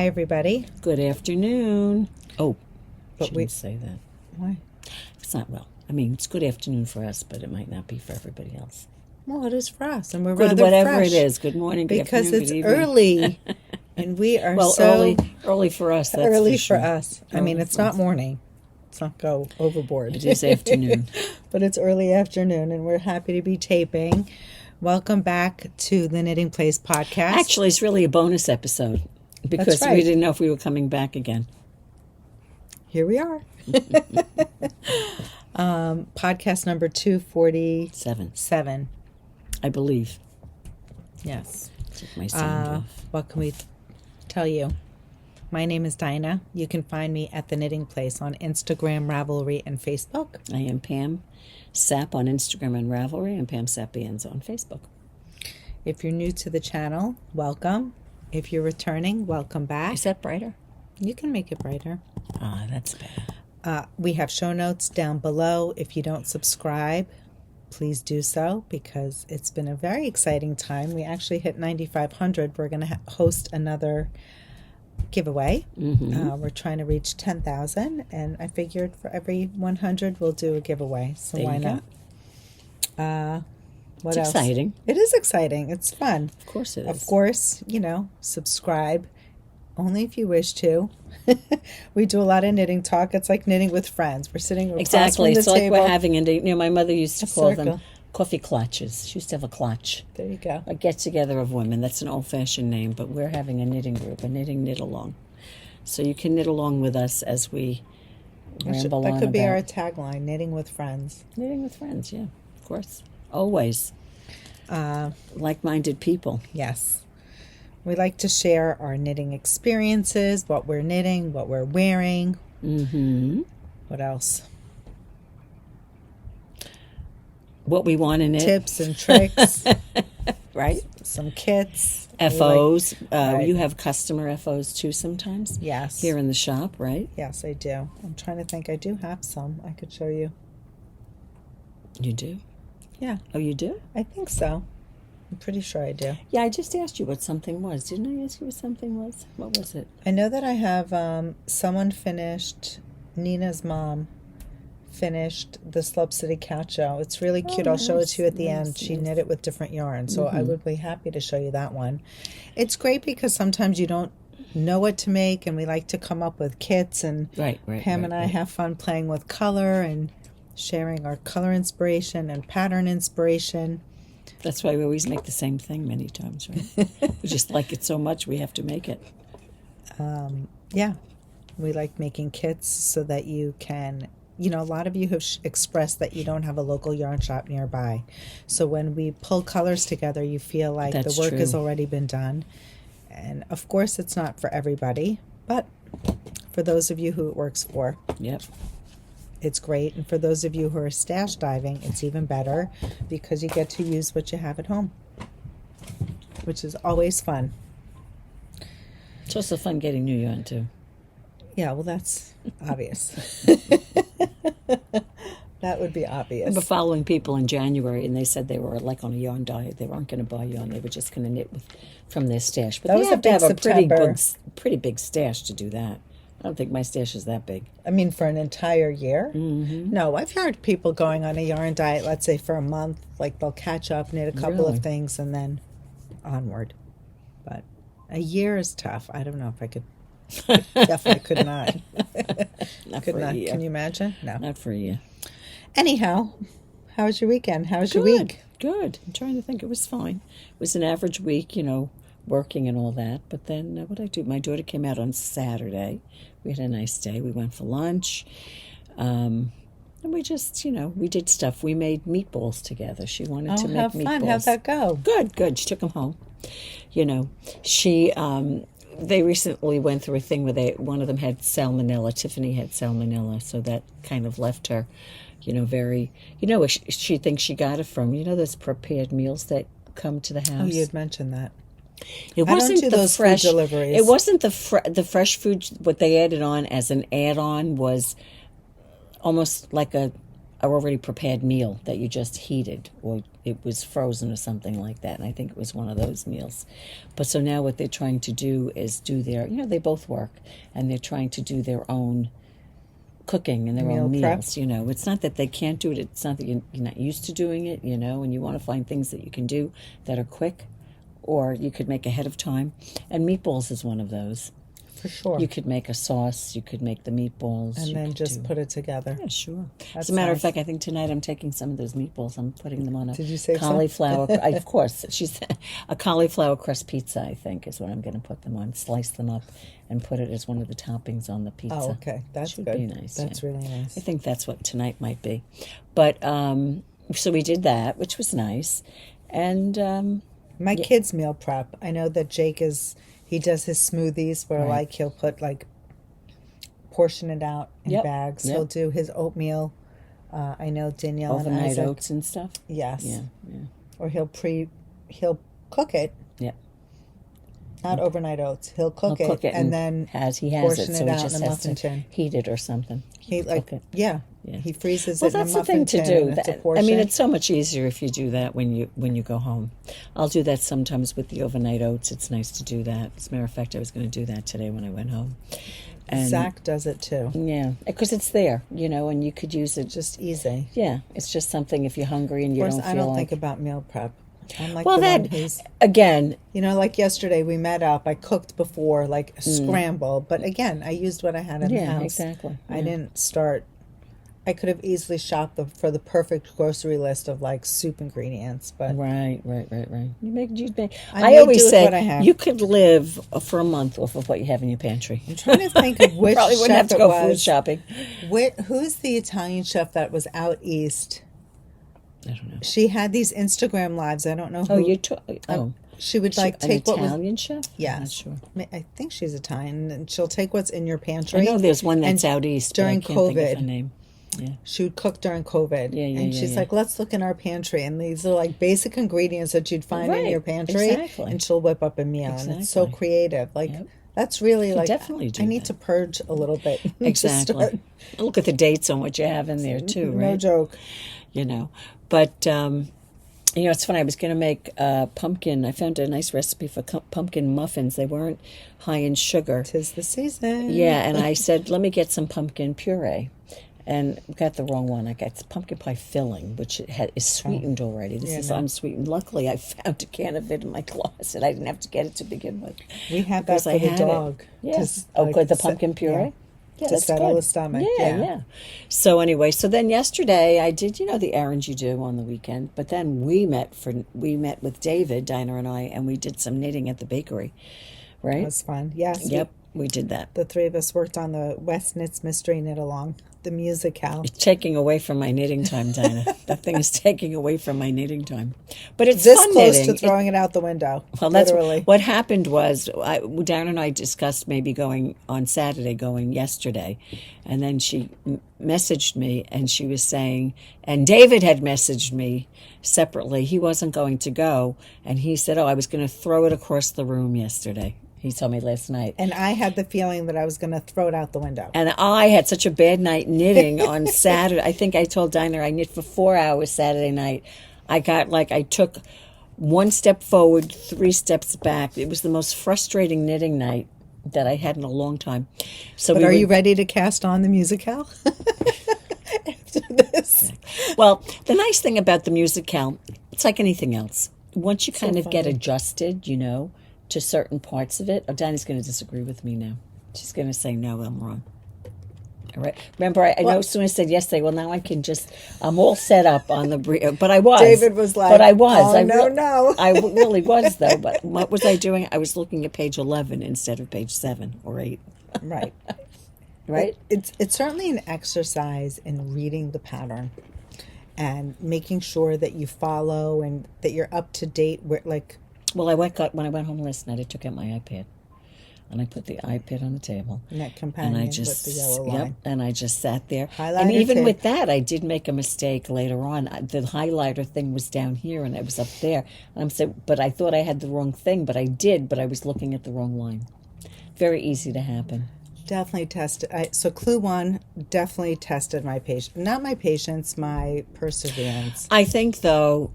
Hi, everybody. Good afternoon. Oh, But shouldn't say that. Why? It's not well. I mean, it's good afternoon for us, but it might not be for everybody else. Well, it is for us, and we're Good, rather whatever fresh it is. Good morning, good because afternoon, it's good evening. early, and we are Well, early for us. That's early for sure. us. I Early mean, it's for not us. morning. Let's not go overboard. It is afternoon. But it's early afternoon, and we're happy to be taping. Welcome back to the Knitting Place podcast. Actually, it's really a bonus episode because right. we didn't know if we were coming back again. Here we are. Podcast number 247. I believe. Yes. Took my sound off. What can we tell you? My name is Dina. You can find me at The Knitting Place on Instagram, Ravelry, and Facebook. I am Pam Sapp on Instagram and Ravelry, and Pam Sapiens on Facebook. If you're new to the channel, welcome. If you're returning, welcome back. Is that brighter? You can make it brighter. Ah, that's bad. We have show notes down below. If you don't subscribe, please do so because it's been a very exciting time. We actually hit 9,500. We're going to host another giveaway. We're trying to reach 10,000, and I figured for every 100 we'll do a giveaway. So There why you go. not? What It's else? exciting. It is exciting. It's fun. Of course it is. Of course, subscribe only if you wish to. We do a lot of knitting talk. It's like knitting with friends. We're sitting across Exactly. from the It's like table. we're having my mother used to A call circle. them coffee clutches. She used to have a clutch. There you go. A get-together of women. That's an old-fashioned name, but we're having a knitting group, a knitting knit-along. So you can knit along with us as we ramble on That could be about our tagline, knitting with friends. knitting with friends, yeah, of course. Always. Like-minded people. Yes. We like to share our knitting experiences, what we're knitting, what we're wearing. Mm-hmm. What else? What we want in it. Tips and tricks. Right? Some kits. FOs. Right. You have customer FOs too sometimes? Yes. Here in the shop, right? Yes, I do. I'm trying to think. I do have some. I could show you. You do? Yeah, Oh, you do? I think so. I'm pretty sure I do. Yeah, I just asked you what something was. Didn't I ask you what something was? What was it? I know that I have someone finished, Nina's mom finished the Slope City Caucho. It's really cute. I'll show it to you at the end. She knit it with different yarns, so I would be happy to show you that one. It's great because sometimes you don't know what to make, and we like to come up with kits, and Right. Pam and I have fun playing with color and sharing our color inspiration and pattern inspiration. That's why we always make the same thing many times, right? We just like it so much we have to make it. Yeah, we like making kits so that you can, a lot of you have expressed that you don't have a local yarn shop nearby. So when we pull colors together, you feel like That's the work true. has already been done. And of course, it's not for everybody, but for those of you who it works for, Yep. it's great. And for those of you who are stash diving, it's even better because you get to use what you have at home, which is always fun. It's also fun getting new yarn, too. Yeah, well, that's obvious. That would be obvious. I remember following people in January, and they said they were like on a yarn diet. They weren't going to buy yarn. They were just going to knit from their stash. But That they was have a to big have a September. pretty big stash to do that. I don't think my stash is that big. I mean, for an entire year? Mm-hmm. No, I've heard people going on a yarn diet, let's say for a month, like they'll catch up, knit a couple Really? of things, and then onward. But a year is tough. I don't know if I could. Definitely could not. Not Could for not. a year. Can you imagine? No. Not for a year. Anyhow, how was your weekend? How was your week? Good. I'm trying to think. It was fine. It was an average week, working and all that. But then what did I do? My daughter came out on Saturday. We had a nice day. We went for lunch. And we just, we did stuff. We made meatballs together. She wanted to make have meatballs. fun. How'd that go? Good. She took them home. They recently went through a thing where one of them had salmonella. Tiffany had salmonella, so that kind of left her, very, she thinks she got it from, those prepared meals that come to the house. Oh, you had mentioned that. It I don't wasn't do the those food fresh deliveries. It wasn't the fresh food. What they added on as an add-on was almost like a already prepared meal that you just heated, or it was frozen or something like that. And I think it was one of those meals. But so now what they're trying to do is do their, they both work, and they're trying to do their own cooking and their own meals. It's not that they can't do it. It's not that you're not used to doing it, and you want to find things that you can do that are quick, or you could make ahead of time. And meatballs is one of those. For sure. You could make a sauce. You could make the meatballs. And then just put it together. Yeah, sure. That's As a matter nice. of fact, I think tonight I'm taking some of those meatballs. I'm putting them on a Did you save cauliflower. Of course. She's a cauliflower crust pizza, I think, is what I'm going to put them on. Slice them up and put it as one of the toppings on the pizza. Oh, okay. That's Should good. be nice. That's really nice. I think that's what tonight might be. But, so we did that, which was nice. And... My kids meal prep. I know that Jake he does his smoothies where Right. he'll put portion it out in Yep. bags. Yep. He'll do his oatmeal. I know Danielle and overnight Isaac. oats and stuff. Yes. Yeah. Or he'll cook it. Yeah. Not overnight oats. He'll cook He'll it and then he has portion it, so it he out just in a has muffin to tin. heat it or something. He cook it. Yeah. Yeah. He freezes Well, it in a that's the muffin thing to tin. do. And it's a I portion. mean, it's so much easier if you do that when you go home. I'll do that sometimes with the overnight oats. It's nice to do that. As a matter of fact, I was going to do that today when I went home. And Zach does it too. yeah, because it's there, and you could use it. Just easy. Yeah, it's just something if you're hungry and you Of course, don't I feel don't like. think about meal prep. I'm like Well, the one that who's, again, like yesterday we met up. I cooked before, a scramble, but again, I used what I had in the yeah, house. exactly. I Yeah. didn't start. I could have easily shopped for the perfect grocery list of soup ingredients, but Right. You make. I I always do with say what I have. you could live for a month off of what you have in your pantry. I'm trying to think of which Probably wouldn't have chef to it go food was. shopping. Who's the Italian chef that was out east? I don't know. She had these Instagram lives. I don't know who. Oh, you took. Oh, She would an take what was. Italian chef. Yes. I'm not sure. I think she's Italian, and she'll take what's in your I pantry. know there's one that's and out east during but I can't think of COVID. her name. Yeah. She would cook during COVID. Yeah, and she's yeah. like, let's look in our pantry. And these are basic ingredients that you'd find in Right, your pantry. exactly. And she'll whip up a meal. And it's so Exactly. creative. Yep. That's really definitely do I need that. to purge a little bit. to Exactly. start. Look at the dates on what you have in there too, right? No joke. But it's funny. I was going to make pumpkin. I found a nice recipe for pumpkin muffins. They weren't high in sugar. 'Tis the season. Yeah, and I said, let me get some pumpkin puree. And got the wrong one. I got pumpkin pie filling, which is sweetened already. This is unsweetened. Luckily, I found a can of it in my closet. I didn't have to get it to begin with. We had that Because for I the had dog. it. Yes. Oh, good. The pumpkin puree? Yeah, to that's settle good. the stomach. Yeah. So anyway, then yesterday I did, the errands you do on the weekend. But then we met with David, Dina and I, and we did some knitting at the bakery, right? It was fun. Yes. Yep, we did that. The three of us worked on the West Knits Mystery Knit Along, the MusiKAL. It's taking away from my knitting time, Dina. That thing is taking away from my knitting time. But it's This fun close knitting. to throwing it out the window. Well, that's literally. what happened was Darren and I discussed maybe going on Saturday, going yesterday. And then she messaged me and she was saying, and David had messaged me separately. He wasn't going to go. And he said, I was going to throw it across the room yesterday. He told me last night. And I had the feeling that I was going to throw it out the window. And I had such a bad night knitting on Saturday. I think I told Dina I knit for 4 hours Saturday night. I took one step forward, 3 steps back. It was the most frustrating knitting night that I had in a long time. So, But are you ready to cast on the MusiKAL? After this. Well, the nice thing about the MusiKAL, it's like anything else. Once you kind of get funny. adjusted, to certain parts of it. Dinah's going to disagree with me now. She's going to say, no, I'm wrong. All right. Remember, I know as soon as I said yesterday, well, now I'm all set up on the, but I was. David was like, but I was. oh, no. I really was, though. But what was I doing? I was looking at page 11 instead of page 7 or 8. Right. Right? It's certainly an exercise in reading the pattern and making sure that you follow and that you're up to date. Well, when I went home last night, I took out my iPad, and I put the iPad on the table. Net companion And I with the yellow line. and I just sat there. Highlighter and even tip. with that, I did make a mistake later on. The highlighter thing was down here, and it was up there. And I'm saying, but I thought I had the wrong thing, but I did, but I was looking at the wrong line. Very easy to happen. Definitely tested. So clue one definitely tested my patience. Not my patience, my perseverance. I think, though,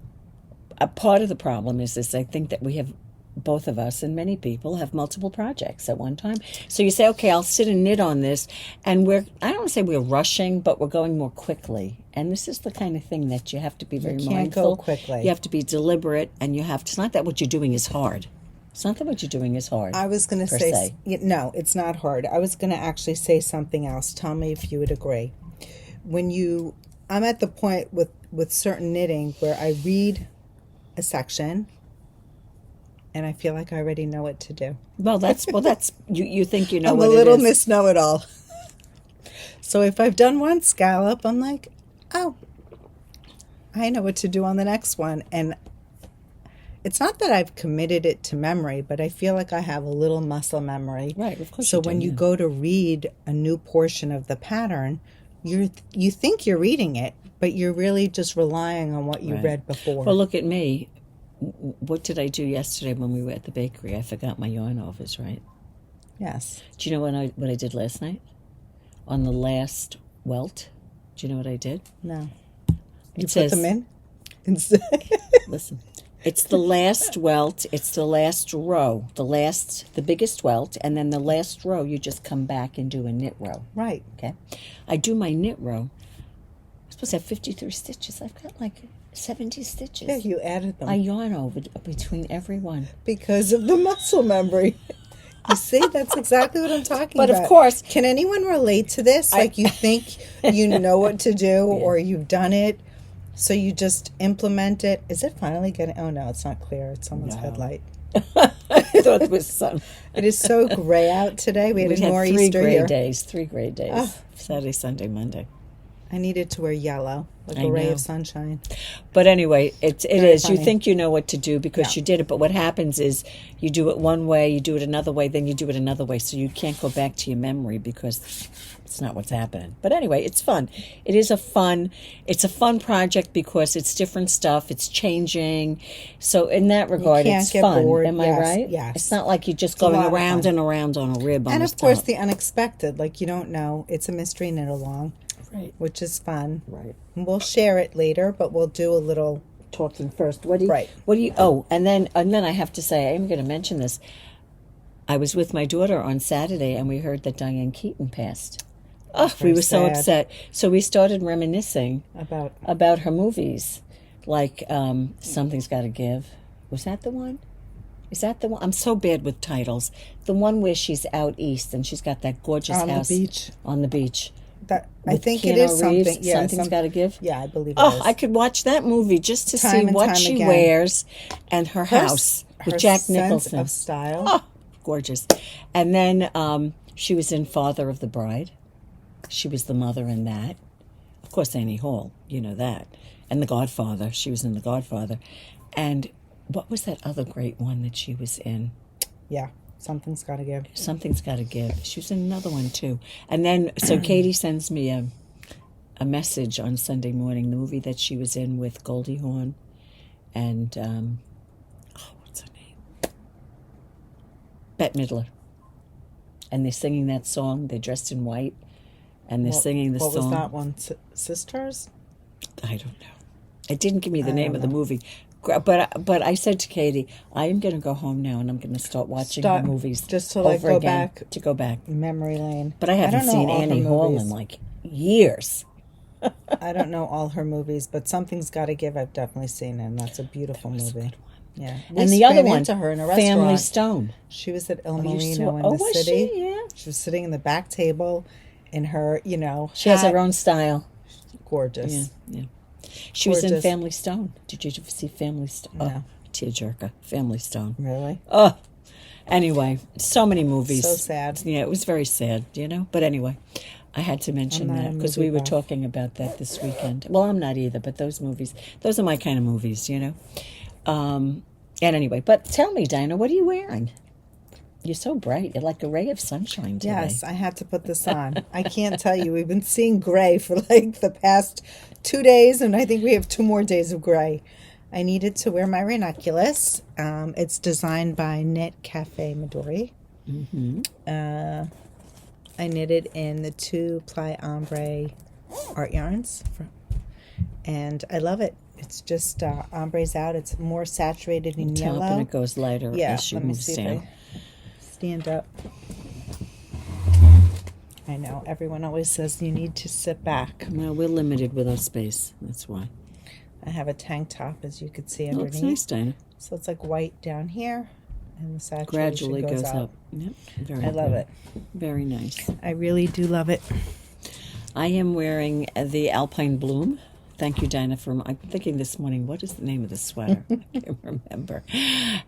a part of the problem is this. I think that we have, both of us and many people have multiple projects at one time. So you say, okay, I'll sit and knit on this. And I don't want to say we're rushing, but we're going more quickly. And this is the kind of thing that you have to be very mindful. You can't go quickly. You have to be deliberate, and you have to, it's not that what you're doing is hard. It's not that what you're doing is hard. I was going to say, no, it's not hard. I was going to actually say something else. Tell me if you would agree. I'm at the point with certain knitting where I read a section and I feel like I already know what to do. Well, that's you think you know I'm what it is. I'm a little Miss Know-It-All. So if I've done one scallop, I'm like, oh, I know what to do on the next one. And it's not that I've committed it to memory, but I feel like I have a little muscle memory. Right, of course. So when you go to read a new portion of the pattern, you think you're reading it, but you're really just relying on what you read before. Well, look at me. What did I do yesterday when we were at the bakery? I forgot my yarn offers, right? Yes. Do you know what I did last night? On the last welt, do you know what I did? No. You put them in? Listen. It's the last welt, it's the last row, the biggest welt, and then the last row you just come back and do a knit row. Right. Okay. I do my knit row. I'm supposed to have 53 stitches. I've got like 70 stitches. Yeah, you added them. I yarn over between every one. Because of the muscle memory. You see, that's exactly what I'm talking about. But of course. Can anyone relate to this? Like you think you know what to do or you've done it, so you just implement it. Is it finally getting... Oh, no, it's not clear. It's someone's headlight. I thought it was sun. It is so gray out today. We had a nor'easter here. 3 gray days. Saturday, Sunday, Monday. I needed to wear yellow, like a ray of sunshine. But anyway, it is. Funny. You think you know what to do because you did it, but what happens is you do it one way, you do it another way, then you do it another way, so you can't go back to your memory because it's not what's happening. But anyway, it's fun. It's a fun project because it's different stuff, it's changing. So in that regard, it's fun. Bored. Am I right? Yes. It's not like you're just going around and around on a rib on And of course, the unexpected, like you don't know. It's a mystery knit along. Right. Which is fun. Right. And we'll share it later, but we'll do a little talking first. What do you oh, and then I have to say, I am going to mention this. I was with my daughter on Saturday and we heard that Diane Keaton passed. Oh, we were so upset. So we started reminiscing about her movies. Like Something's Gotta Give. Was that the one? Is that the one? I'm so bad with titles. The one where she's out east and she's got that gorgeous house on the beach. I think it is something. Yeah, Something's Gotta Give. Yeah, I believe it is. I could watch that movie just to see what she wears and her house with Jack Nicholson. Sense of style. Oh, gorgeous. And then she was in Father of the Bride. She was the mother in that. Of course, Annie Hall, you know that. And The Godfather. She was in The Godfather. And what was that other great one that she was in? Yeah. Something's Gotta Give. Something's Gotta Give. She was in another one, too. And then, so Katie sends me a message on Sunday morning, the movie that she was in with Goldie Hawn and, what's her name? Bette Midler. And they're singing that song. They're dressed in white, and they're singing the song. What was that one? Sisters? I don't know. It didn't give me the name of the movie. But I said to Katie, I am going to go home now and I'm going to start watching her movies just to go back memory lane. But I haven't seen Annie Hall in like years. I don't know all her movies, but Something's Gotta Give I've definitely seen, and that's a beautiful movie. Yeah, and the other one, to her in a Family restaurant. Stone. She was at Il Marino in the city. She was sitting in the back table, in her she has her own style. Gorgeous. Yeah. She was in Family Stone. Did you see Family Stone? No. Oh, tearjerker. Family Stone. Really? Oh. Anyway, so many movies. So sad. Yeah, it was very sad, But anyway, I had to mention that because we were talking about that this weekend. Well, I'm not either, but those are my kind of movies, And anyway, but tell me, Dina, what are you wearing? You're so bright. You're like a ray of sunshine today. Yes, I had to put this on. I can't tell you. We've been seeing gray for like the past 2 days, and I think we have 2 more days of gray. I needed to wear my Ranculus. It's designed by Knit Cafe Midori. Mm-hmm. I knitted in the 2-ply ombre art yarns, and I love it. It's just ombre's out. It's more saturated in Top yellow. and it goes lighter as she let me moves see down. if I stand up. I know everyone always says you need to sit back. Well, we're limited with our space. That's why. I have a tank top, as you could see Oh, underneath. it's nice, Dina. So it's like white down here, and the saturation Gradually goes up. Yep. I love it. Very nice. I really do love it. I am wearing the Alpine Bloom. Thank you, Dina, I'm thinking this morning, what is the name of the sweater? I can't remember.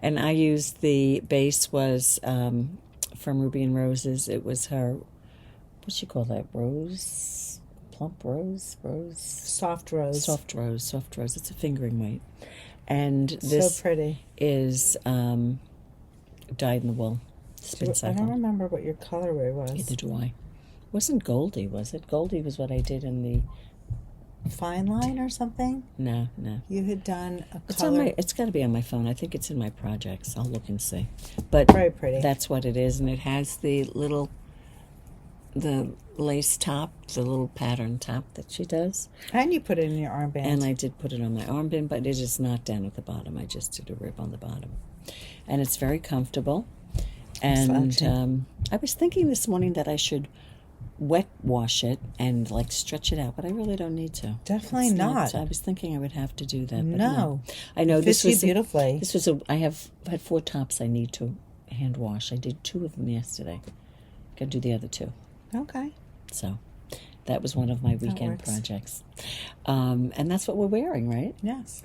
And I used the base was from Ruby and Roses. It was her, what's she call that? Rose? Plump rose? Soft rose. Soft rose. It's a fingering weight. And this so pretty. is dyed in the wool. Spin I cycle. don't remember what your colorway was. Neither do I. Wasn't Goldie, was it? Goldie was what I did in the... Fine line or something? No. You had done a It's color. it's got to be on my phone. I think it's in my projects. I'll look and see. But Very pretty. that's what it is, and it has the lace top, the little pattern top that she does. And you put it in your armband. And I did put it on my armband, but it is not down at the bottom. I just did a rib on the bottom. And it's very comfortable. And I was thinking this morning that I should wet wash it and like stretch it out, but I really don't need to. Definitely not. I was thinking I would have to do that. But No. I know It this fits was you beautifully. I have had 4 tops I need to hand wash. I did 2 of them yesterday. Got to do the other 2. Okay. So that was one of my weekend works. projects. And that's what we're wearing, right? Yes.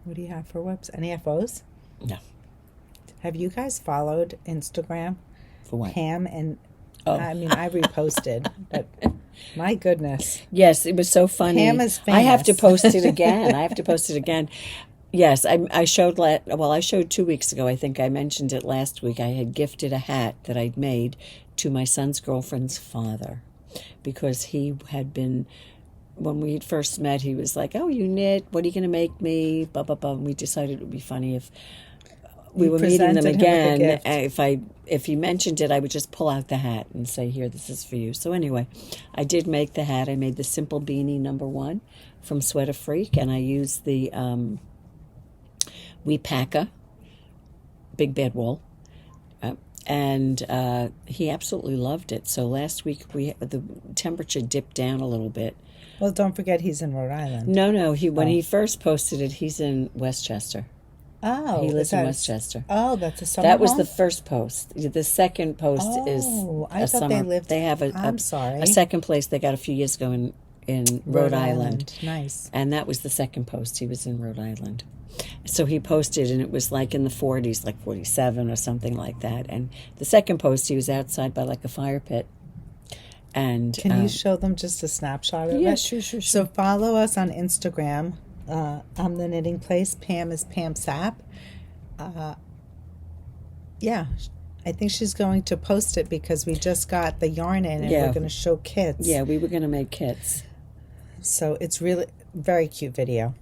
What do you have for whips? Any FOs? No. Have you guys followed Instagram? For what? Pam and Oh. I mean, I reposted, but my goodness. Yes, it was so funny. Pam is I have to famous. post it again. Yes, I showed 2 weeks ago. I think I mentioned it last week. I had gifted a hat that I'd made to my son's girlfriend's father because he had been, when we first met, he was like, "Oh, you knit? What are you going to make me?" Blah blah blah. And we decided it would be funny if we were meeting them again. If he mentioned it, I would just pull out the hat and say, "Here, this is for you." So anyway, I did make the hat. I made the simple beanie #1 from SweaterFreak, and I used the Weepacker Big Bad Wool, and he absolutely loved it. So last week the temperature dipped down a little bit. Well, don't forget he's in Rhode Island. No, when he first posted it, he's in Westchester. Oh, He lives in Westchester. Oh, that's a summer That was home? the first post. The second post is I a thought summer. they lived. They have I'm sorry. a second place they got a few years ago in Rhode Island. Nice. And that was the second post. He was in Rhode Island. So he posted, and it was like in the 40s, like 47 or something like that. And the second post, he was outside by like a fire pit. And Can you show them just a snapshot of it? Yeah, sure. So follow us on Instagram. I'm the Knitting Place. Pam is Pam Sapp. Yeah, I think she's going to post it because we just got the yarn in and we're going to show kits. Yeah, we were going to make kits. So it's really very cute video.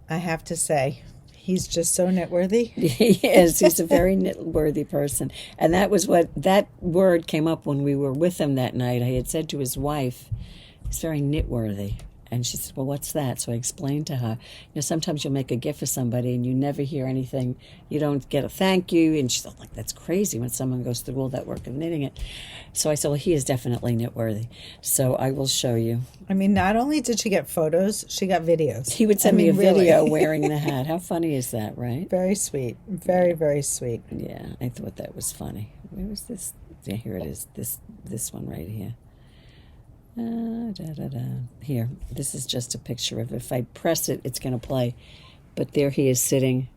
I have to say, he's just so knitworthy. He is. He's a very knit-worthy person. And that was that word came up when we were with him that night. I had said to his wife, he's very knit-worthy. And she said, "Well, what's that?" So I explained to her, sometimes you'll make a gift for somebody and you never hear anything. You don't get a thank you. And she's like, "That's crazy when someone goes through all that work of knitting it." So I said, "Well, he is definitely knit-worthy." So I will show you. I mean, not only did she get photos, she got videos. He would send me a video wearing the hat. How funny is that, right? Very sweet. Very, very sweet. Yeah, I thought that was funny. Where was this? Yeah, here it is. This one right here. Here, this is just a picture of it. If I press it, it's going to play. But there he is sitting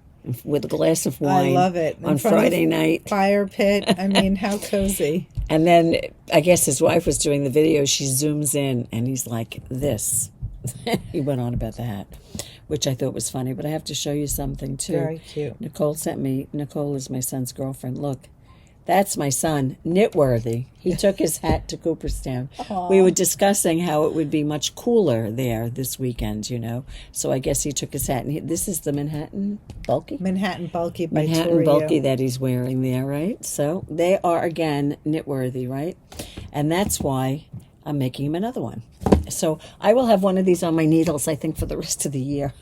with a glass of wine. I love it. On Friday night. Fire pit. I mean, how cozy. And then I guess his wife was doing the video. She zooms in, and he's like this. He went on about the hat, which I thought was funny. But I have to show you something, too. Very cute. Nicole sent me. Nicole is my son's girlfriend. Look, That's my son, Knitworthy. He took his hat to Cooperstown. Aww. We were discussing how it would be much cooler there this weekend, So I guess he took his hat. And this is the Manhattan Bulky? Manhattan Bulky by Manhattan Tori. Bulky that he's wearing there, right? So they are, again, Knitworthy, right? And that's why I'm making him another one. So I will have one of these on my needles, I think, for the rest of the year.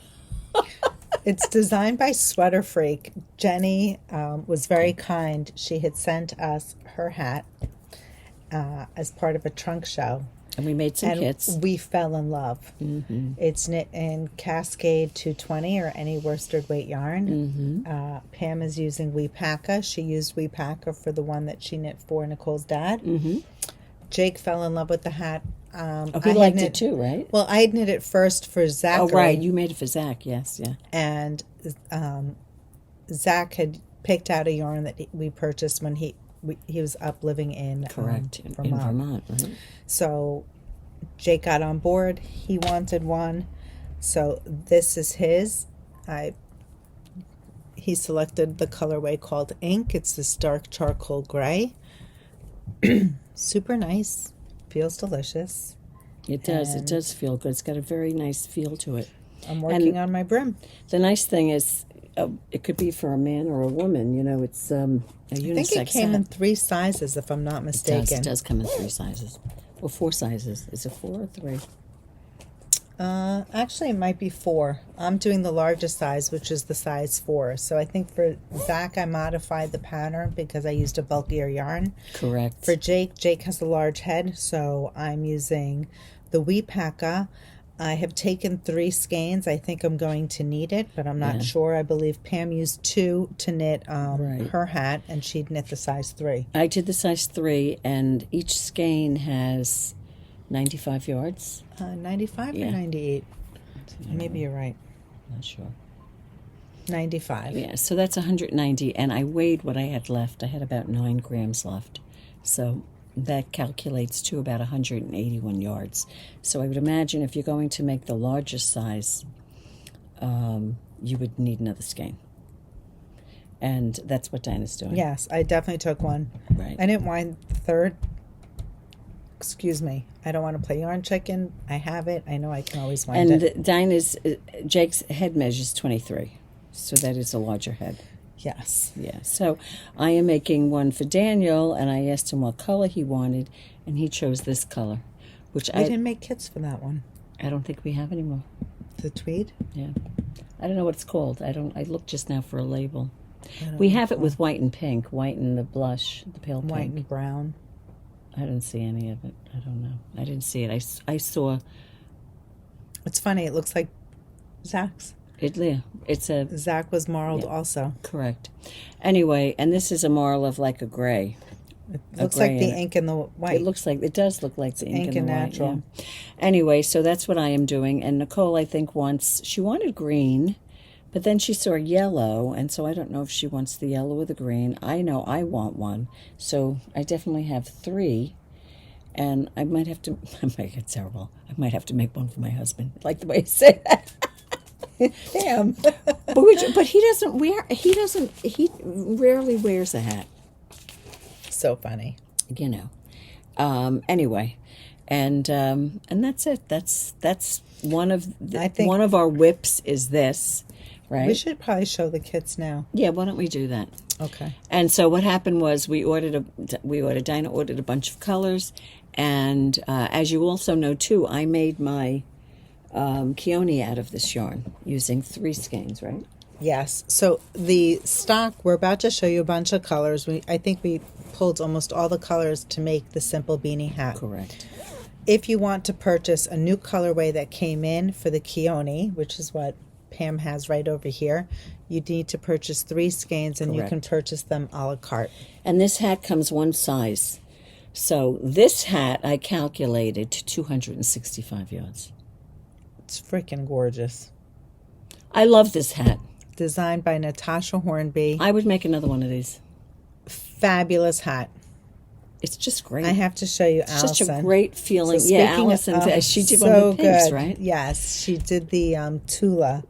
It's designed by SweaterFreak. Jenny was very kind. She had sent us her hat as part of a trunk show. And we made some kits. We fell in love. Mm-hmm. It's knit in Cascade 220 or any worsted weight yarn. Mm-hmm. Pam is using Weepaka. She used Weepaka for the one that she knit for Nicole's dad. Mm-hmm. Jake fell in love with the hat. He liked it too, right? Well, I had knit it first for Zach. Oh, right. You made it for Zach, yes, yeah. And Zach had picked out a yarn that we purchased when he was up living in Correct, Vermont. in Vermont, right? So Jake got on board. He wanted one. So this is his. He selected the colorway called Ink. It's this dark charcoal gray. Super nice. Feels delicious. It does. It does feel good. It's got a very nice feel to it. I'm working on my brim. The nice thing is, it could be for a man or a woman. It's a unisex. I think it came in 3 sizes, if I'm not mistaken. It does come in 3 sizes. Well, 4 sizes. Is it 4 or 3? Actually, it might be 4. I'm doing the largest size, which is the size 4. So I think for Zach, I modified the pattern because I used a bulkier yarn. Correct. For Jake has a large head, so I'm using the Weepaka. I have taken 3 skeins. I think I'm going to need it, but I'm not sure. I believe Pam used 2 to knit her hat, and she'd knit the size 3. I did the size 3, and each skein has 95 yards. 95 or 98? Maybe you're right. Not sure. 95. Yeah, so that's 190, and I weighed what I had left. I had about 9 grams left. So that calculates to about 181 yards. So I would imagine if you're going to make the largest size, you would need another skein. And that's what Dina's doing. Yes, I definitely took one. Right. I didn't wind the third. Excuse me. I don't want to play yarn chicken. I have it. I know I can always wind it. And Dina's, Jake's head measures 23. So that is a larger head. Yes. Yeah. So I am making one for Daniel, and I asked him what color he wanted, and he chose this color, which We didn't make kits for that one. I don't think we have anymore. The tweed? Yeah. I don't know what it's called. I looked just now for a label. We have it with white and pink, white and the blush, the pale pink. White and brown. I didn't see any of it. I don't know. I didn't see it. I saw. It's funny. It looks like Zach's. It's a Zach was marled also. Correct. Anyway, and this is a marl of like a gray. It looks like the ink and the white. It does look like the ink and the natural. white. Yeah. Anyway, so that's what I am doing. And Nicole, I think, she wanted green, but then she saw yellow, and so I don't know if she wants the yellow or the green. I know I want one, so I definitely have 3, and I might have to. I might get terrible. I might have to make one for my husband. I like the way you say that. Damn. But he doesn't wear. He rarely wears a hat. So funny. Anyway, and that's it. That's one of I think one of our whips is this. Right. We should probably show the kits now. Yeah, why don't we do that? Okay. And so what happened was Dina ordered a bunch of colors, and as you also know too, I made my Khione out of this yarn using 3 skeins, right? Yes. So the stock, we're about to show you a bunch of colors. I think we pulled almost all the colors to make the simple beanie hat. Correct. If you want to purchase a new colorway that came in for the Khione, which is what Pam has right over here, you need to purchase 3 skeins, and Correct. you can purchase them a la carte. And this hat comes one size. So this hat I calculated to 265 yards. It's freaking gorgeous. I love this hat. Designed by Natasja Hornby. I would make another one of these. Fabulous hat. It's just great. I have to show you it's Allison. Such a great feeling. So Allison, she did so one of the pinks, good. right? Yes, she did the Tula.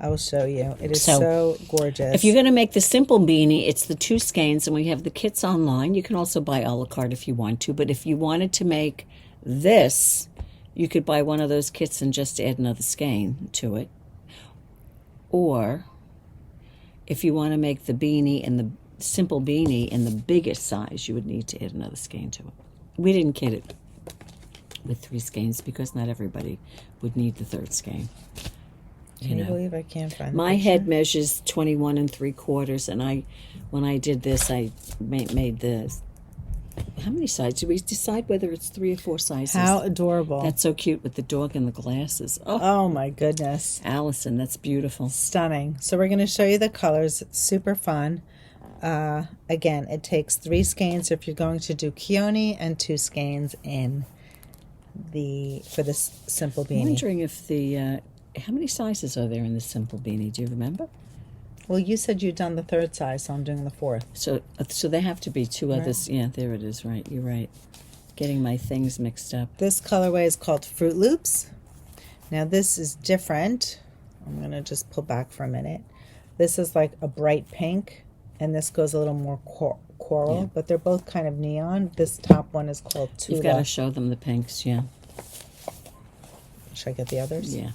I will show you. It is so gorgeous. If you're going to make the simple beanie, it's the 2 skeins, and we have the kits online. You can also buy a la carte if you want to, but if you wanted to make this, you could buy one of those kits and just add another skein to it. Or if you want to make the beanie and the simple beanie in the biggest size, you would need to add another skein to it. We didn't kit it with 3 skeins because not everybody would need the 3rd skein. Can you believe I can't find my head measures 21 3/4, and when I did this, I made the, how many sizes? Did we decide whether it's 3 or 4 sizes? How adorable. That's so cute with the dog and the glasses. Oh my goodness. Allison, that's beautiful. Stunning. So we're going to show you the colors. It's super fun. Again, it takes 3 skeins if you're going to do Khione and 2 skeins for this simple beanie. I'm wondering if how many sizes are there in this simple beanie? Do you remember? Well, you said you'd done the 3rd size, so I'm doing the 4th. So there have to be 2 others. Yeah, there it is. Right, you're right. Getting my things mixed up. This colorway is called Fruit Loops. Now this is different. I'm going to just pull back for a minute. This is like a bright pink, and this goes a little more coral, but they're both kind of neon. This top one is called Tula. You've got to show them the pinks, yeah. Should I get the others? Yeah.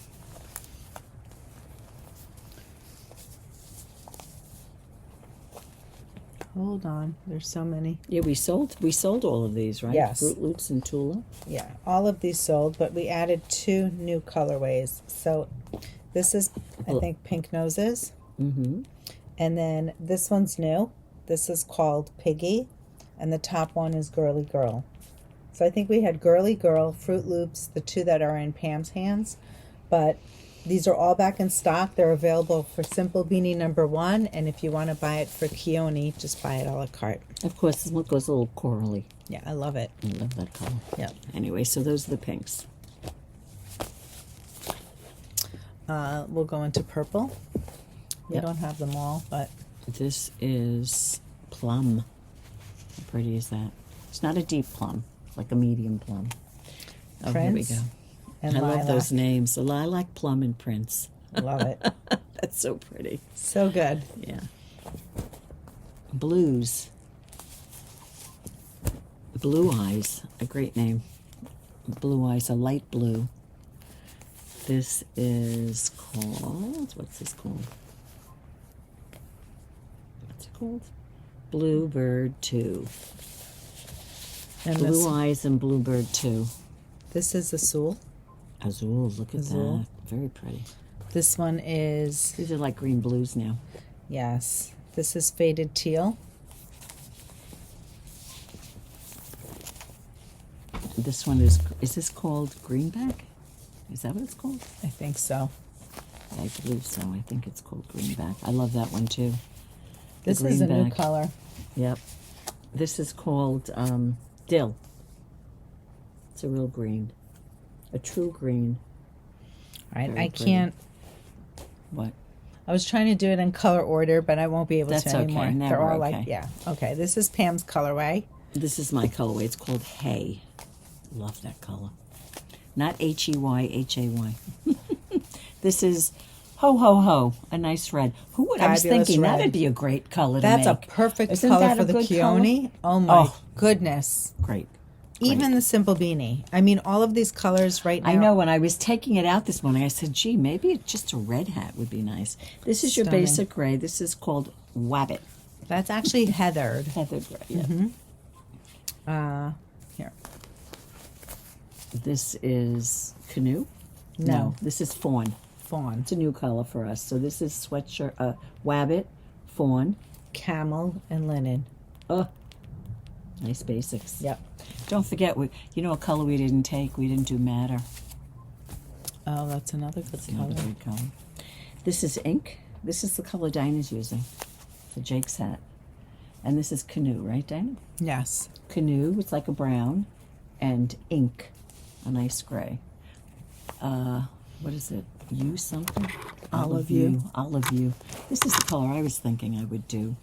Hold on, there's so many. Yeah, we sold all of these, right? Yes. Fruit Loops and Tula. Yeah, all of these sold, but we added 2 new colorways. So this is, I think, Pink Noses. Mm-hmm. And then this one's new. This is called Piggy, and the top one is Girly Girl. So I think we had Girly Girl, Fruit Loops, the 2 that are in Pam's hands, but these are all back in stock. They're available for Simple Beanie number 1, and if you want to buy it for Khione, just buy it a la carte. Of course, this one goes a little corally. Yeah, I love it. I love that color. Yeah. Anyway, so those are the pinks. We'll go into purple. We don't have them all, but this is plum. How pretty is that? It's not a deep plum, like a medium plum. Oh, Prince. Here we go. And I lilac. love those names. The lilac, plum, and Prince. Love it. That's so pretty. So good. Yeah. Blues. Blue Eyes. A great name. Blue Eyes, a light blue. This is called, what's this called? What's it called? Bluebird 2. And Blue Eyes and Bluebird 2. this is Azul. Azul, look at Azul. that. Very pretty. This one is, These are like green blues now. yes, this is Faded Teal. This one is this called Greenback? Is that what it's called? I think so. I believe so. I think it's called Greenback. I love that one too. This is a new Greenback. color. Yep. This is called Dill. It's a real green. A true green. All right, Very I pretty. can't, What? I was trying to do it in color order, but I won't be able That's to anymore. okay. Now They're we're all okay. like, yeah. Okay, this is Pam's colorway. This is my colorway. It's called Hay. Love that color. Not H-E-Y, H-A-Y. This is Ho Ho Ho, a nice red. Who would I was Fabulous thinking red. that'd be a great color That's to a make. perfect Isn't color that for a the good Khione. Oh my Oh. goodness. Great. Even the Simple Beanie. I mean, all of these colors right now. I know when I was taking it out this morning, I said, gee, maybe just a red hat would be nice. This is your Stunning. basic gray. This is called Wabbit. That's actually heathered. Heather gray. Yeah. Here. This is Canoe? No. This is Fawn. Fawn. It's a new color for us. So this is sweatshirt, Wabbit, Fawn. Camel and linen. Oh, nice basics. Yep. Don't forget, you know a color we didn't take? We didn't do Matter. Oh, that's another good It's another color. good color. This is Ink. This is the color Dinah's using for Jake's hat. And this is Canoe, right, Dinah? Yes. Canoe, it's like a brown, and Ink, a nice gray. What is it? You something? Olive you. Olive you. This is the color I was thinking I would do.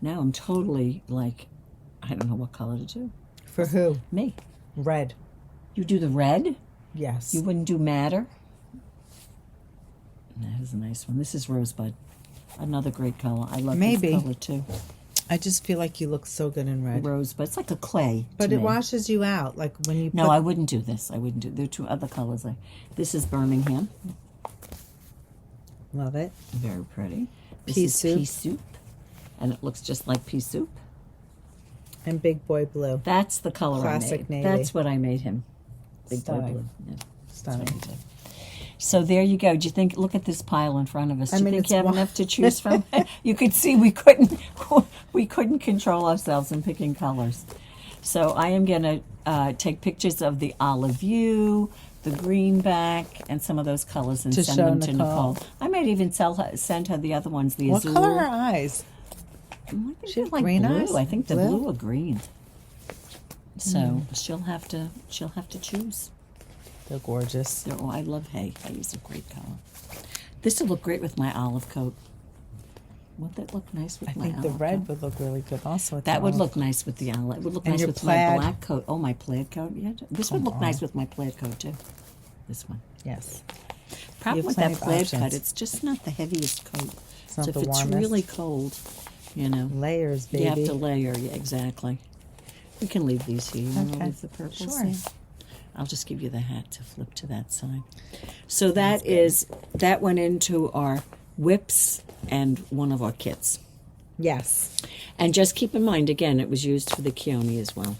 Now I'm totally like, I don't know what color to do. For who? Me. Red. You do the red? Yes. You wouldn't do Matter? That is a nice one. This is Rosebud. Another great color. I love Maybe. this color too. I just feel like you look so good in red. Rosebud. It's like a clay. But to it me. washes you out. Like when you No, I wouldn't do this. I wouldn't do. There are two other colors. This is Birmingham. Love it. Very pretty. This Pea is soup. Pea soup. And it looks just like pea soup. And Big Boy Blue. That's the color Classic I made. navy. That's what I made him. Big Boy Stunning. Blue. Yeah. Stunning. So there you go. Do you think? Look at this pile in front of us. Do you think it's you have enough to choose from? You could see we couldn't control ourselves in picking colors. So I am going to take pictures of the olive view, the greenback, and some of those colors and To send show them to Nicole. Nicole. I might even send her the other ones, the What azure. color are her eyes? I think She they're have like green blue. eyes? I think the Blue? blue or green. So she'll have to choose. They're gorgeous. Oh, I love hay. Hay is a great color. This will look great with my olive coat. Won't that look nice with I my think olive the red coat? would look really good also. With That the would olive. look nice with the olive. It would look And nice your with plaid. my black coat. Oh, my plaid coat. Yeah, this would look nice with my plaid coat too. This one. Yes. Problem have with that plenty of plaid options. cut, it's just not the heaviest coat. It's not so if the it's warmest. really cold, Layers, baby. you have to layer. Yeah, exactly. We can leave these here. You want to Okay. leave the purples Sure. there? I'll just give you the hat to flip to that side. So that went into our whips and one of our kits. Yes. And just keep in mind, again, it was used for the Khione as well.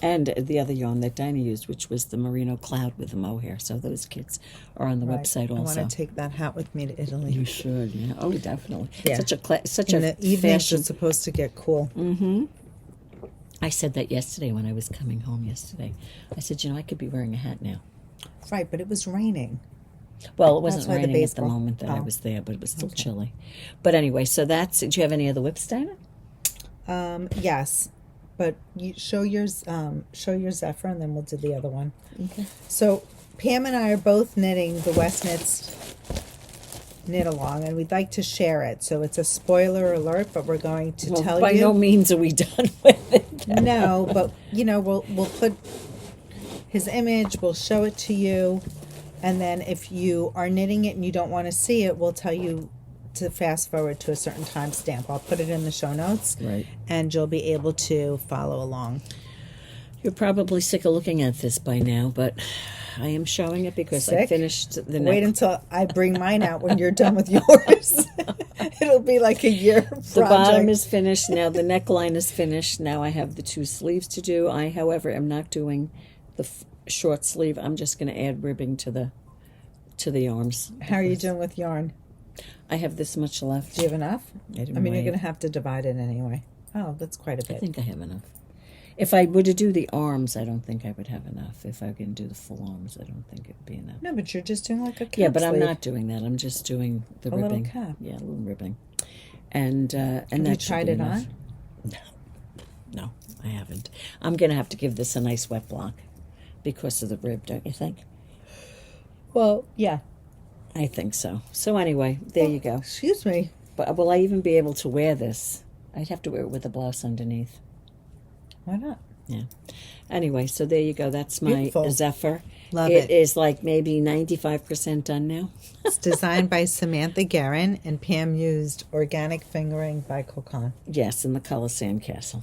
And the other yarn that Dina used, which was the merino cloud with the mohair. So those kits are on the Right. website I also. want to take that hat with me to Italy. You should, yeah. Oh, definitely. Yeah. Such In a the evenings, fashion. it's supposed to get cool. I said that yesterday when I was coming home yesterday. I said, I could be wearing a hat now. Right, but it was raining. Well, it wasn't why the raining at the baseball- moment that I oh. was there, but it was still chilly. But anyway, so that's. Do you have any other whips, Dina? Yes, but you show your Zephyr, and then we'll do the other one. Okay. So Pam and I are both knitting the West Knits knit along, and we'd like to share it. So it's a spoiler alert, but we're going to tell by you. no means are we done with it. No, but we'll put his image. We'll show it to you, and then if you are knitting it and you don't want to see it, we'll tell you to fast forward to a certain timestamp. I'll put it in the show notes, Right. and you'll be able to follow along. You're probably sick of looking at this by now, but I am showing it because I Sick? finished the Wait neck. until I bring mine out when you're done with yours. It'll be like a year project. The bottom is finished. Now the neckline is finished. Now I have the two sleeves to do. I, however, am not doing the short sleeve. I'm just going to add ribbing to the arms. How are you doing with yarn? I have this much left. Do you have enough? I didn't mean, you're weigh going it. to have to divide it anyway. Oh, that's quite a I bit. think I have enough. If I were to do the arms, I don't think I would have enough. If I can do the full arms, I don't think it'd be enough. No, but you're just doing like a cap Yeah, but I'm sleeve. not doing that. I'm just doing the A little ribbing. cap. Yeah, a little ribbing. And Have that you should tried be it enough. on? No, I haven't. I'm going to have to give this a nice wet block because of the rib, don't you think? Well, yeah. I think so. So anyway, there you go. Excuse me. But will I even be able to wear this? I'd have to wear it with a blouse underneath. Why not? Yeah. Anyway, so there you go. That's my Beautiful. Zephyr. Love It it. is like maybe 95% done now. It's designed by Samantha Guerin, and Pam used Organic Fingering by Cocan. Yes, in the color Sandcastle.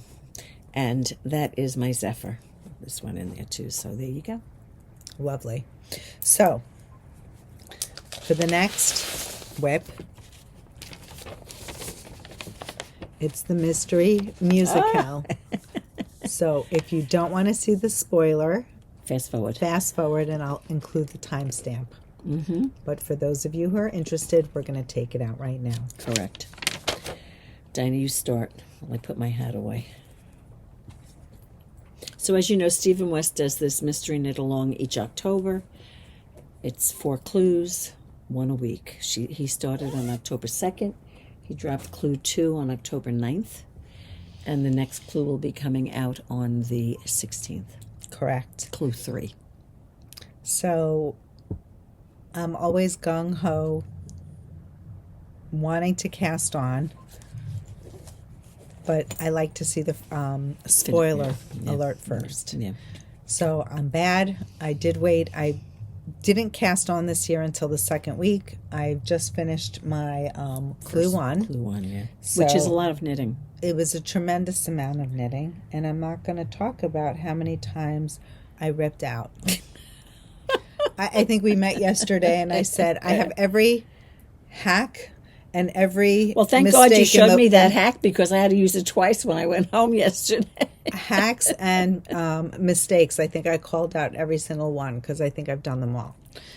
And that is my Zephyr. This one in there too. So there you go. Lovely. So, for the next whip, it's the Mystery MusiKAL. So, if you don't want to see the spoiler, Fast forward. fast forward and I'll include the timestamp. Mm-hmm. But for those of you who are interested, we're going to take it out right now. Correct. Dinah, you start while I put my hat away. So as you know, Stephen West does this mystery knit along each October. It's 4 clues, 1 a week. He started on October 2nd. He dropped clue 2 on October 9th. And the next clue will be coming out on the 16th. Correct. Clue 3. So, I'm always gung-ho, wanting to cast on, but I like to see the spoiler Yeah. alert first. Yeah. So, I'm bad. I did wait. I didn't cast on this year until the second week. I've just finished my Clue On. Clue on, yeah. So Which is a lot of knitting. it was a tremendous amount of knitting, and I'm not going to talk about how many times I ripped out. I think we met yesterday, and I said I have every hack and every Well, thank God you showed me that hack, because I had to use it twice when I went home yesterday. hacks and mistakes. I think I called out every single one because I think I've done them all.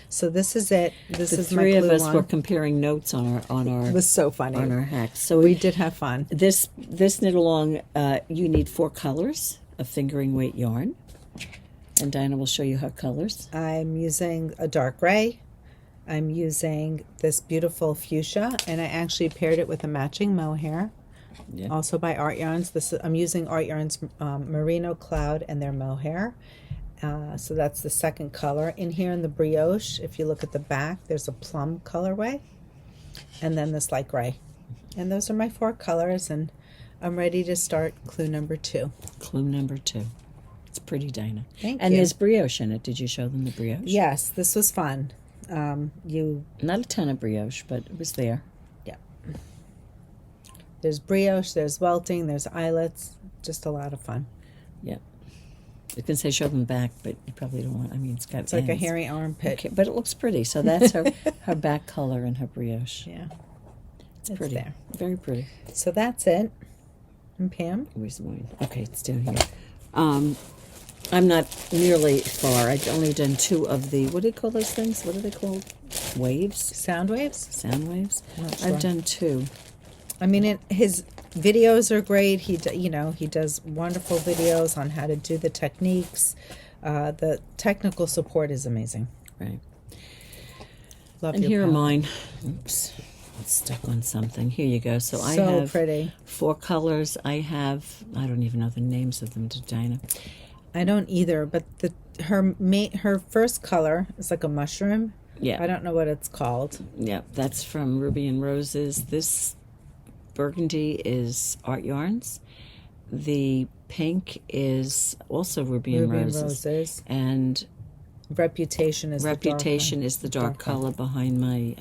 So this is it. This The is three my of Clue us On. were comparing notes on our It was so funny. on our hacks. So We did have fun. this knit along, you need 4 colors of fingering weight yarn, and Dinah will show you her colors. I'm using a dark gray. I'm using this beautiful fuchsia, and I actually paired it with a matching mohair, Yeah. also by Art Yarns. I'm using Art Yarns Merino Cloud and their mohair. So that's the second color. In here in the brioche, if you look at the back, there's a plum colorway, and then this light gray. And those are my 4 colors, and I'm ready to start clue number 2. Clue number 2. It's pretty, Dinah. Thank and you. there's brioche in it. Did you show them the brioche? Yes, this was fun. Not a ton of brioche, but it was there. There's brioche, there's welting, there's eyelets. Just a lot of fun. Yeah. I can say show them back, but you probably don't want. I mean, it's got It's like a ends. hairy armpit. Okay, but it looks pretty. So that's her back color and her brioche. Yeah, It's pretty. there. Very pretty. So that's it. And Pam? Where's mine? Okay, it's down here. I'm not nearly far. I've only done 2 of the, what do they call those things? What are they called? Waves? Sound waves? Sound waves? Not sure. I've done 2. I mean, his videos are great. He does wonderful videos on how to do the techniques. The technical support is amazing. Right. Love And your here are palette. mine. Oops. It's stuck on something. Here you go. So I So have pretty. 4 colors. I don't even know the names of them to Dinah. I don't either, but her first color is like a mushroom. Yeah. I don't know what it's called. Yeah, that's from Ruby and Roses. This burgundy is Art Yarns. The pink is also Ruby and Roses. And Reputation is Reputation the is the dark color behind my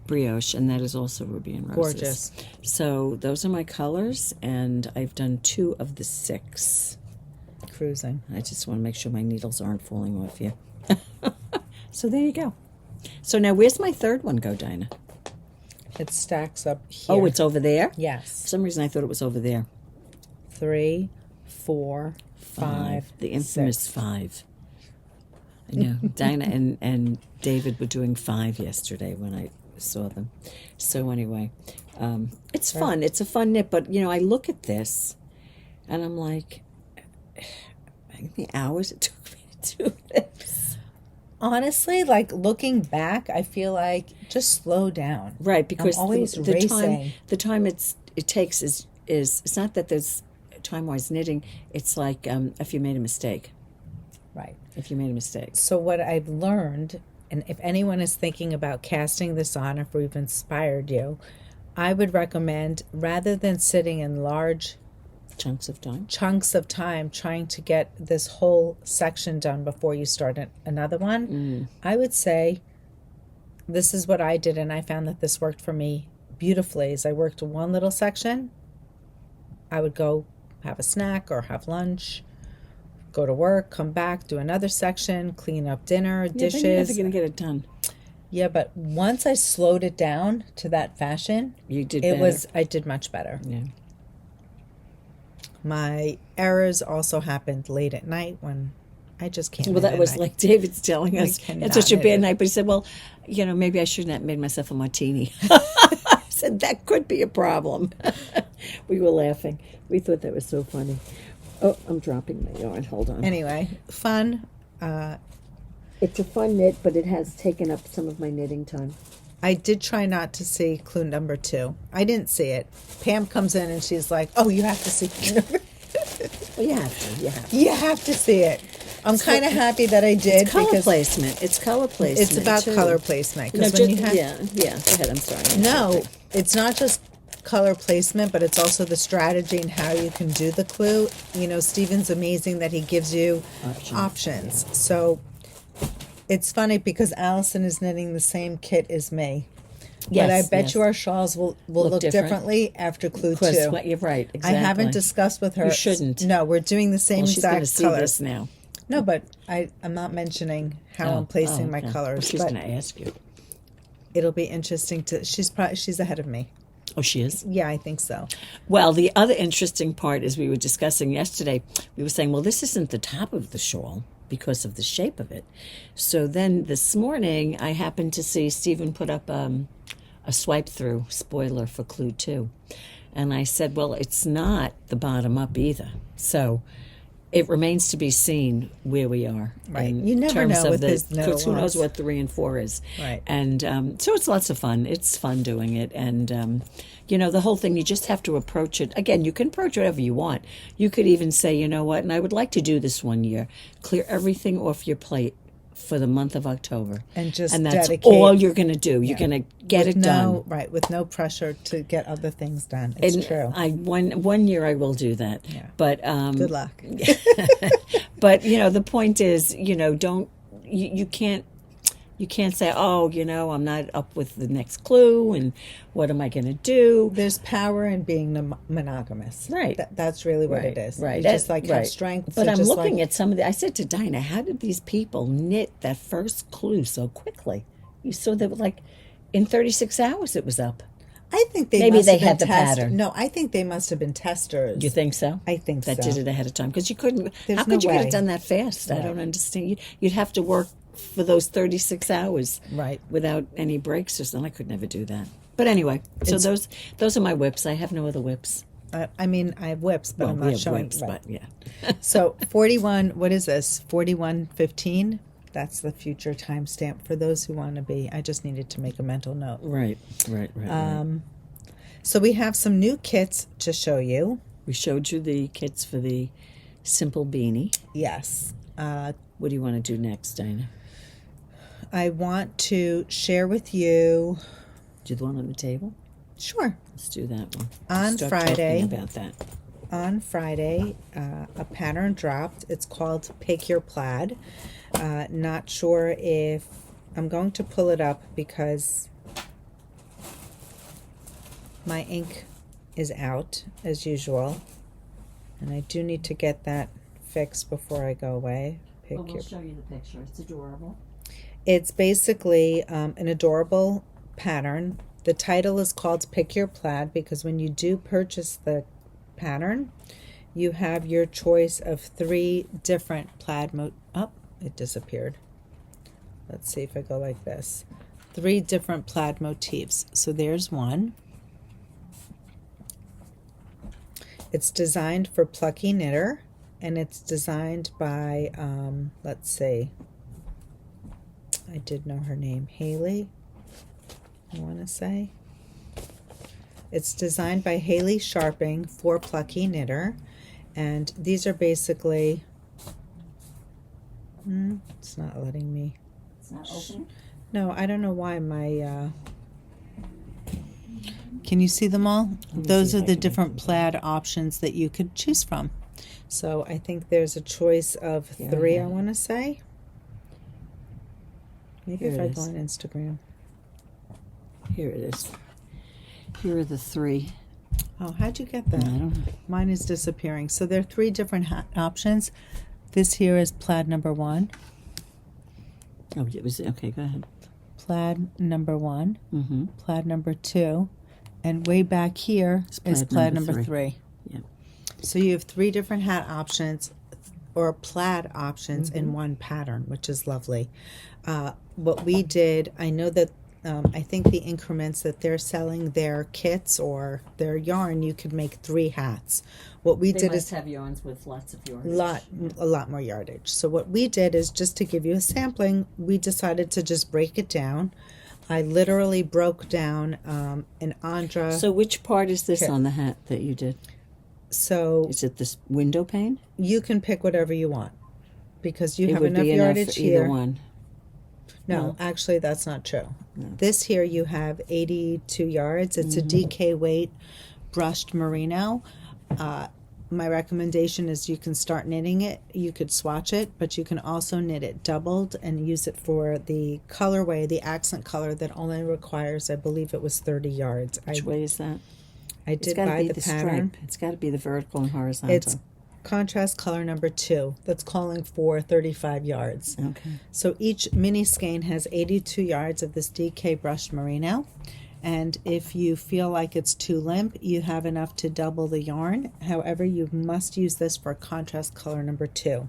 brioche, and that is also Ruby and Roses. Gorgeous. So those are my colors, and I've done 2 of the 6. Cruising. I just want to make sure my needles aren't falling off you. So there you go. So now where's my third one go, Dinah? It stacks up here. Oh, it's over there? For Yes. some reason I thought it was over there. 3, 4, 5. The infamous 6. 5. I know. Dinah and David were doing 5 yesterday when I saw them. So anyway, it's fun. It's a fun knit, but I look at this and I'm like, the hours it took me to do this. Honestly, like looking back, I feel like just slow down. Right, because I'm always the racing. time it takes is it's not that there's time-wise knitting. It's like if you made a mistake. Right. If you made a mistake. So what I've learned, and if anyone is thinking about casting this on, if we've inspired you, I would recommend, rather than sitting in large Chunks of time. trying to get this whole section done before you start another one, I would say this is what I did, and I found that this worked for me beautifully. Is I worked one little section, I would go have a snack or have lunch, go to work, come back, do another section, clean up dinner, dishes. You're never going to get it done. Yeah, but once I slowed it down to that fashion, You did better. I did much better. Yeah. My errors also happened late at night when I just can't. Well, knit that at was night. like David's telling us. cannot It's such a knit bad it. night. But he said, well, maybe I shouldn't have made myself a martini. I said, that could be a problem. We were laughing. We thought that was so funny. Oh, I'm dropping my yarn. Hold on. Anyway, fun. It's a fun knit, but it has taken up some of my knitting time. I did try not to see clue number 2. I didn't see it. Pam comes in and she's like, "Oh, you have to see clue number. Well, you have to. Yeah. You have to see it." I'm kind of happy that I did Color because placement. It's color placement. it's about too. color placement. No, Because when just, you have yeah. Go ahead. I'm sorry. no, it's not just color placement, but it's also the strategy and how you can do the clue. Stephen's amazing that he gives you options. So It's funny because Allison is knitting the same kit as me. Yes, but I bet yes. you our shawls will look differently after Clue 2. You're right, exactly. I haven't discussed with her. You shouldn't. No, we're doing the same she's going to exact see colors. this now. No, but I'm not mentioning how I'm placing my okay. colors. Well, she's but going to ask you. it'll be interesting to. She's ahead of me. Oh, she is? Yeah, I think so. Well, the other interesting part, as we were discussing yesterday, we were saying, well, this isn't the top of the shawl because of the shape of it. So then this morning, I happened to see Stephen put up a swipe through spoiler for Clue 2. And I said, well, it's not the bottom up either. So it remains to be seen where we are. Right. In You never terms know of with his because who knows knit-alongs. what 3 and 4 is. Right. And so it's lots of fun. It's fun doing it. And, the whole thing, you just have to approach it. Again, you can approach whatever you want. You could even say, you know what, and I would like to do this one year. Clear everything off your plate for the month of October. And just that's dedicate. all you're going to do. You're going to get it done. Right, with no pressure to get other things done. It's true. One year I will do that. Yeah. But Good luck. but the point is, don't you can't say, oh, I'm not up with the next clue, and what am I going to do? There's power in being monogamous. Right. That's really what it is. Right. You just have strength. But I'm just looking at some of the. I said to Dina, how did these people knit that first clue so quickly? You saw that in 36 hours it was up. I think they Maybe must they have been had the pattern. No, I think they must have been testers. You think so? I think that so. did it ahead of time because you couldn't. There's how could no you get way. it done that fast? I don't understand. You'd have to work for those 36 hours, Right. without any breaks or something. I could never do that. But anyway, so those are my whips. I have no other whips. I mean, I have whips, but I'm we not have showing. whips, right. but yeah. So 41. What is this? 41:15. That's the future timestamp for those who want to be. I just needed to make a mental note. Right. So we have some new kits to show you. We showed you the kits for the simple beanie. Yes. What do you want to do next, Dina? I want to share with you. Do the one on the table? Sure. Let's do that one. On Start Friday. talking about that. On Friday, a pattern dropped. It's called Pick Your Plaid. Not sure if I'm going to pull it up because my ink is out as usual, and I do need to get that fixed before I go away. We'll show you the picture. It's adorable. It's basically an adorable pattern. The title is called Pick Your Plaid because when you do purchase the pattern, you have your choice of 3 different plaid it disappeared. Let's see if I go like this. 3 different plaid motifs. So there's one. It's designed for Plucky Knitter, and it's designed by, let's see, I did know her name, Hayley, I want to say. It's designed by Hayley Scharping for Plucky Knitter, and these are basically, it's not letting me. It's not open? No, I don't know why my, can you see them all? Those are the different plaid options that you could choose from. So I think there's a choice of 3, I want to say. Maybe if I go on Instagram. Here it is. Here are the 3. Oh, how'd you get that? I don't know. Mine is disappearing. So there are 3 different options. This here is plaid number 1. Oh, it was okay. Go ahead. Plaid number 1. Mm-hmm. Plaid number 2, and way back here is plaid number 3. Yeah. So you have 3 different hat options or plaid options in one pattern, which is lovely. What we did, I know that I think the increments that they're selling their kits or their yarn, you could make 3 hats. What we did is have yarns with lots of yardage. a lot more yardage. So what we did is, just to give you a sampling, we decided to just break it down. I literally broke down an Andrea. So which part is this on the hat that you did? So is it this window pane? You can pick whatever you want because you have would enough be yardage for here. Either one. No, actually that's not true. No. This here you have 82 yards. It's a DK weight brushed merino. my recommendation is you can start knitting it. You could swatch it, but you can also knit it doubled and use it for the colorway, the accent color that only requires, I believe it was 30 yards. Which way is that? I did buy the pattern. Stripe. It's got to be the vertical and horizontal. It's contrast color number 2 that's calling for 35 yards. Okay. So each mini skein has 82 yards of this DK brushed merino. And if you feel like it's too limp, you have enough to double the yarn. However, you must use this for contrast color number 2.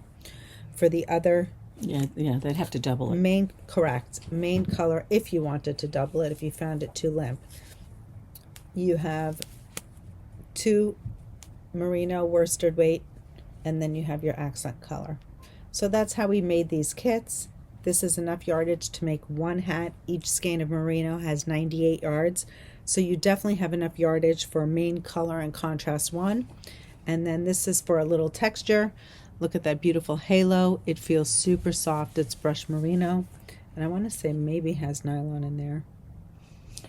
For the other... Yeah, they'd have to double it. Correct. Main color, if you wanted to double it, if you found it too limp. You have 2 merino worsted weight, and then you have your accent color. So that's how we made these kits. This is enough yardage to make 1 hat. Each skein of merino has 98 yards. So you definitely have enough yardage for main color and contrast 1. And then this is for a little texture. Look at that beautiful halo. It feels super soft. It's brushed merino. And I want to say maybe has nylon in there.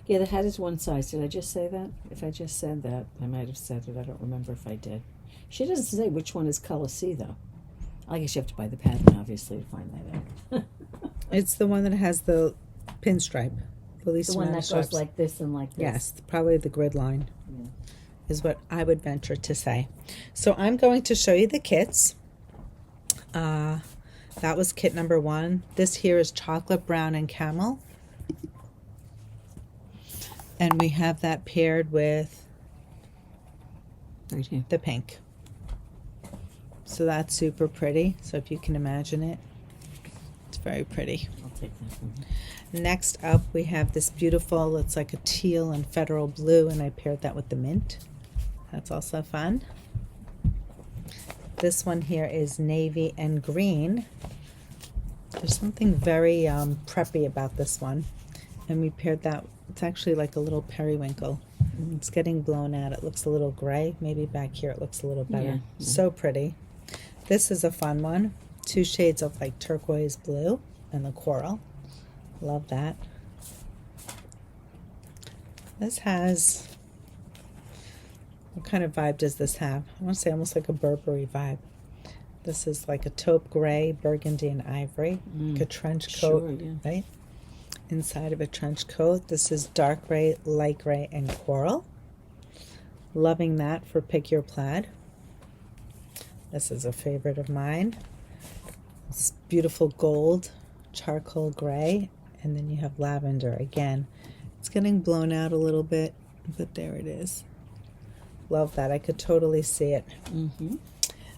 Yeah, the hat is one size. Did I just say that? If I just said that, I might have said it. I don't remember if I did. She doesn't say which one is color C, though. I guess you have to buy the pattern, obviously, to find that out. It's the one that has the pinstripe. The one that goes like this and like this. Yes, probably the grid line. Yeah. Is what I would venture to say. So I'm going to show you the kits. That was kit number 1. This here is chocolate brown and camel. And we have that paired with right here, the pink. So that's super pretty. So if you can imagine it, it's very pretty. I'll take that one. Next up, we have this beautiful, it's like a teal and federal blue, and I paired that with the mint. That's also fun. This one here is navy and green. There's something very preppy about this one. And we paired that, it's actually like a little periwinkle. It's getting blown out. It looks a little gray. Maybe back here it looks a little better. Yeah. So pretty. This is a fun one. 2 shades of like turquoise blue and the coral. Love that. This has, what kind of vibe does this have? I want to say almost like a Burberry vibe. This is like a taupe gray, burgundy, and ivory. Like a trench coat, Sure, yeah. right? Inside of a trench coat. This is dark gray, light gray, and coral. Loving that for Pick Your Plaid. This is a favorite of mine. It's beautiful gold, charcoal gray, and then you have lavender. Again, it's getting blown out a little bit, but there it is. Love that. I could totally see it. Mm-hmm.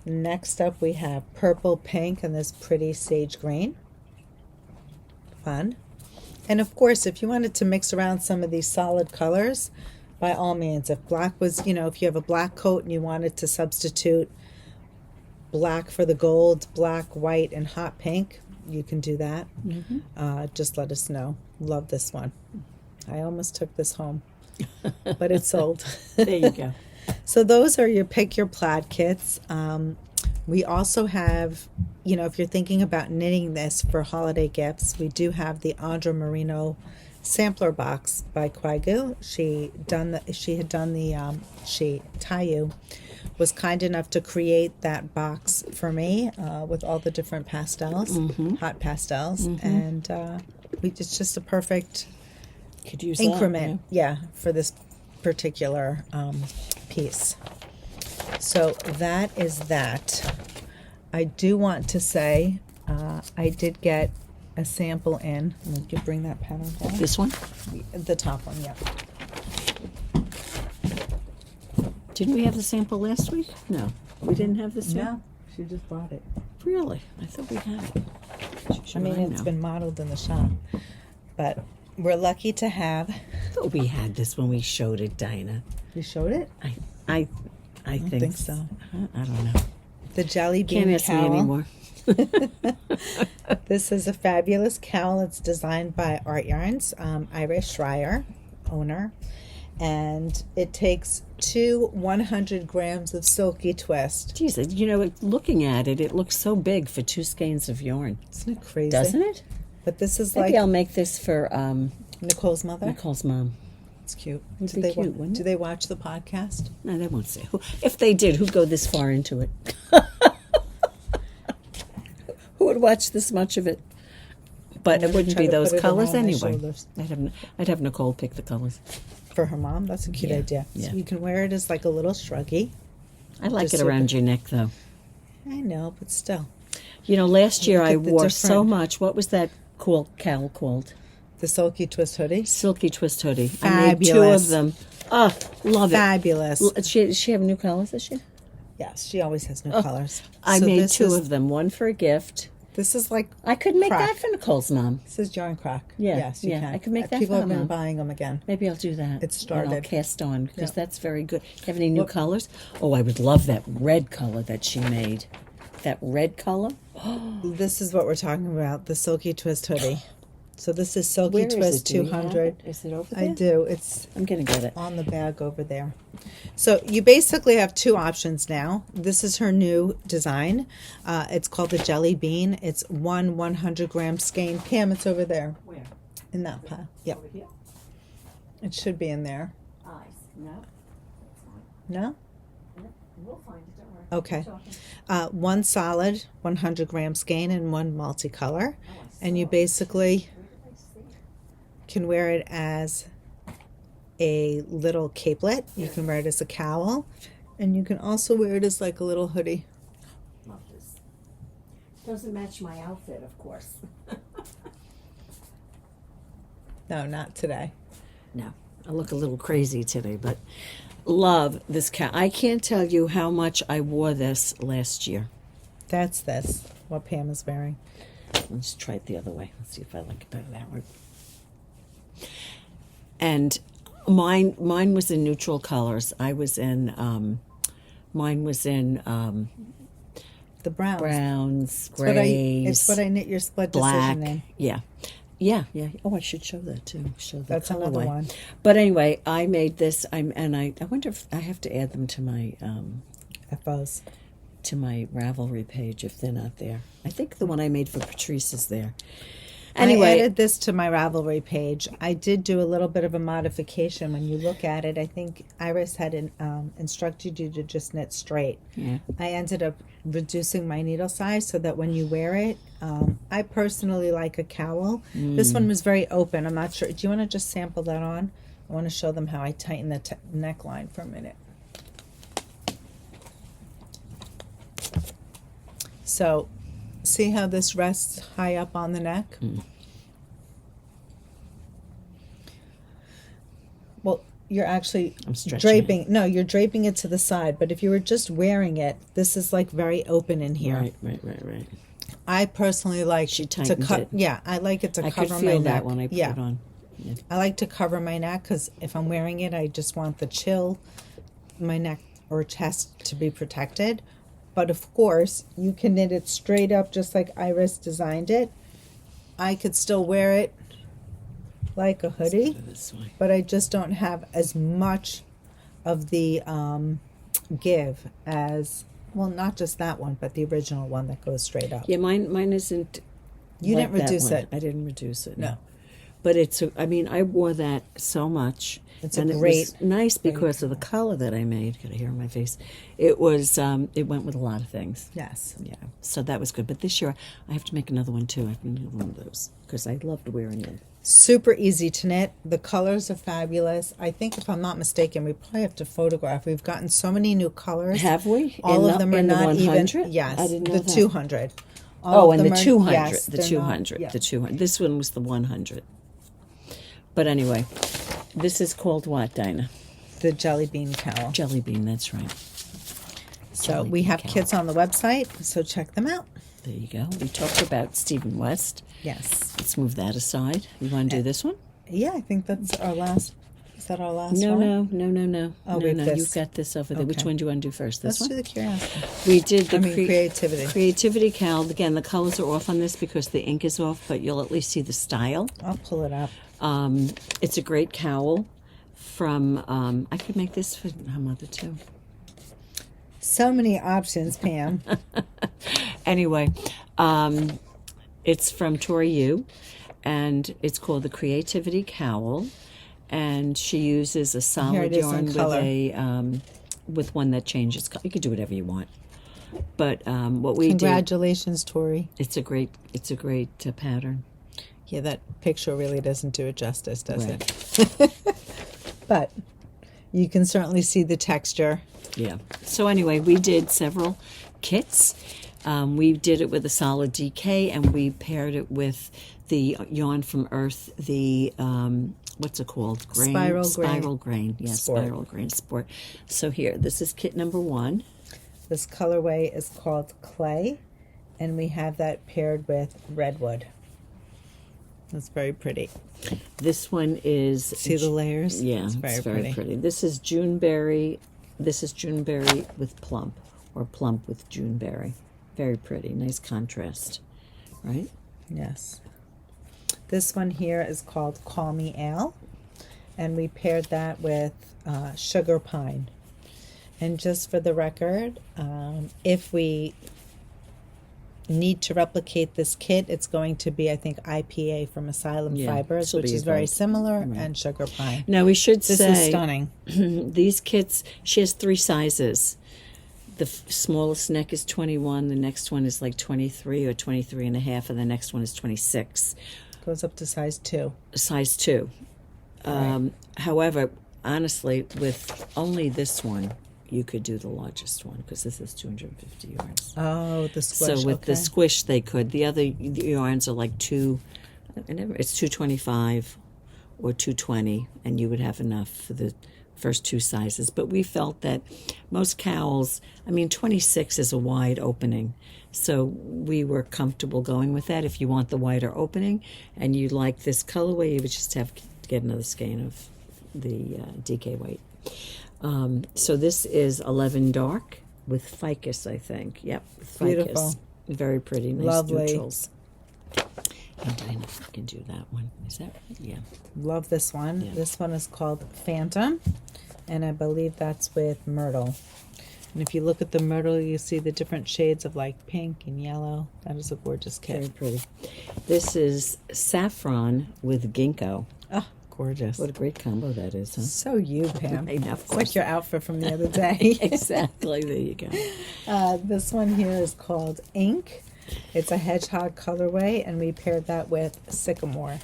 Next up, we have purple, pink, and this pretty sage green. Fun. And of course, if you wanted to mix around some of these solid colors, by all means, if black was, if you have a black coat and you wanted to substitute black for the gold, black, white, and hot pink, you can do that. Mm-hmm. Just let us know. Love this one. I almost took this home, but it's sold. There you go. So those are your Pick Your Plaid kits. We also have, if you're thinking about knitting this for holiday gifts, we do have the Andrea Merino sampler box by Kwaigu. Tayu was kind enough to create that box for me with all the different pastels, hot pastels, and it's just a perfect Could use increment, that, for this particular piece. So that is that. I do want to say I did get a sample in. You can bring that pattern down. This one? The top one, yeah. Didn't we have the sample last week? No. We didn't have the sample? No, she just bought it. Really? I thought we had it. I mean, it's been modeled in the shop. But we're lucky to have. I thought we had this when we showed it, Dina. You showed it? I think so. I don't know. The Jelly Bean Can't ask me Cowl. anymore. This is a fabulous cowl. It's designed by Art Yarns, Iris Schreier, owner. And it takes 100 grams of Silky Twist. Jeez, looking at it, it looks so big for 2 skeins of yarn. Isn't it crazy? Doesn't it? But this is Maybe like I'll make this for Nicole's mother. Nicole's mom. It's cute. It'd be cute, wouldn't Do it? they watch the podcast? No, they won't say. If they did, who'd go this far into it? Who would watch this much of it? But it wouldn't be those colors anyway. I'd have Nicole pick the colors. For her mom, that's a cute idea. Yeah. So you can wear it as like a little shruggy. I like Just it around your neck, though. I know, but still. You know, last year Look I at the wore so different- much. What was that cowl called? The Silky Twist Hoodie. Silky Twist Hoodie. I made 2 of them. Oh, love it. Fabulous. Does she have new colors this year? Yes, she always has new colors. I So made this 2 is- of them. One for a gift. This is like I could make crack. that for Nicole's mom. This is yarn crack. Yeah, Yes, you yeah, can. I could make that People for have her been mom. buying them again. Maybe I'll do that. It started. And I'll cast on because Yeah. that's very good. Have any new colors? Oh, I would love that red color that she made. That red color. This is what we're talking about, the Silky Twist Hoodie. So this is Silky Where is Twist it? Do you have 200. it? Is it over I there? do. It's I'm gonna get it. on the bag over there. So you basically have 2 options now. This is her new design. It's called the Jelly Bean. It's 100-gram skein. Pam, it's over there Where? in that pile. Yep, Over here. it should be in there. Eyes. No. No? We'll find it. Don't worry. Okay. 1 solid 100-gram skein and 1 multicolor. And you basically can wear it as a little capelet. You can wear it as a cowl. And you can also wear it as like a little hoodie. Love this. Doesn't match my outfit, of course. No, not today. No, I look a little crazy today, but love this cowl. I can't tell you how much I wore this last year. That's this, what Pam is wearing. Let's try it the other way. Let's see if I like it better that way. And mine was in neutral colors. Mine was in The browns. browns, grays, It's what I knit your split black. decision in. Yeah. Oh, I should show that too. Show the That's another colorway. one. But anyway, I made this. I wonder if I have to add them to my FOs. Ravelry page if they're not there. I think the one I made for Patrice is there. I Anyway, added this to my Ravelry page. I did do a little bit of a modification. When you look at it, I think Iris had instructed you to just knit straight. Yeah. I ended up reducing my needle size so that when you wear it, I personally like a cowl. This one was very open. I'm not sure. Do you want to just sample that on? I want to show them how I tighten the neckline for a minute. So, see how this rests high up on the neck? Well, you're actually I'm stretching draping. No, you're draping it to the side. But if you were just wearing it, this is like very open in here. Right. I personally like She to tightened cut. it. Yeah, I like it to I could cover feel my neck. that when I put yeah, it on. Yeah. I like to cover my neck because if I'm wearing it, I just want the chill, my neck or chest to be protected. But of course, you can knit it straight up just like Iris designed it. I could still wear it like a hoodie, This way. but I just don't have as much of the give as, well, not just that one, but the original one that goes straight up. Yeah, mine isn't. You like didn't reduce that one. it. I didn't reduce it. No. But I wore that so much. It's and a it great, was nice because of the color that I made. Got a hair on my face. It was. It went with a lot of things. Yes. Yeah. So that was good. But this year I have to make another one too. I have to make one of those because I loved wearing them. Super easy to knit. The colors are fabulous. I think, if I'm not mistaken, we probably have to photograph. We've gotten so many new colors. Have we? All of them are in the not 100? even. Yes, I didn't know the that. 200. Oh, All of and the them are- 200. yes, The they're 200. not- yeah. The 200. This one was the 100. But anyway, this is called what, Dina? The Jelly Bean Cowl. Jelly bean. That's right. So Jelly we Bean have Cowl. kits on the website, so check them out. There you go. We talked about Stephen West. Yes. Let's move that aside. You want to do this one? Yeah, I think that's our last. Is that our last No, one? no. Oh, no, wait, no. this. You've got this over there. Which Okay. one do you want to do first? This Let's one? do the curiosity. We did the creativity. Creativity cowl. Again, the colors are off on this because the ink is off, but you'll at least see the style. I'll pull it up. It's a great cowl from, I could make this for her mother too. So many options, Pam. Anyway, it's from Tori, and it's called the Creativity Cowl. and she uses a Here solid it is in yarn with color. with one that changes color. You can do whatever you want. But what we did, Congratulations, Tori. it's a great pattern. Yeah, that picture really doesn't do it justice, does Right. it? But you can certainly see the texture. Yeah. So anyway, we did several kits. We did it with a solid DK, and we paired it with the yarn from Earth, the what's it called? Spiral grain. Yeah, Sport. spiral grain sport. So here, this is kit number 1. This colorway is called Clay, and we have that paired with Redwood. It's very pretty. This one is See the layers? Yeah, it's very pretty. This is Juneberry. This is Juneberry with plump, or plump with Juneberry. Very pretty. Nice contrast, right? Yes. This one here is called Call Me Al, and we paired that with Sugar Pine. And just for the record, if we need to replicate this kit, it's going to be, I think, IPA from Asylum Fibers, this'll which be is very right. similar, Right. and Sugar Pine. Now we should This say is stunning. these kits. She has 3 sizes. The smallest neck is 21. The next one is like 23 or 23 and a half, and the next one is 26. Goes up to size 2. Size 2. However, honestly, with only this one, you could do the largest one because this is 250 yards. Oh, the squish. So with the squish, they could. The other yarns are like it's 225 or 220, and you would have enough for the first 2 sizes. But we felt that most cowls, 26 is a wide opening, so we were comfortable going with that. If you want the wider opening and you like this colorway, you would just have to get another skein of the DK weight. So this is 11 dark with ficus, I think. Yep, ficus. Beautiful. Very pretty. Nice Lovely. neutrals. And Dina can do that one. Is that right? Yeah. Love this one. Yeah. This one is called Phantom, and I believe that's with Myrtle. And if you look at the Myrtle, you see the different shades of like pink and yellow. That is a gorgeous Very kit. pretty. This is saffron with ginkgo. Oh, gorgeous. What a great combo that is, huh? So you, Pam. I know, of It's course. like your outfit from the other day. Exactly. There you go. This one here is called Ink. It's a hedgehog colorway, and we paired that with Sycamore.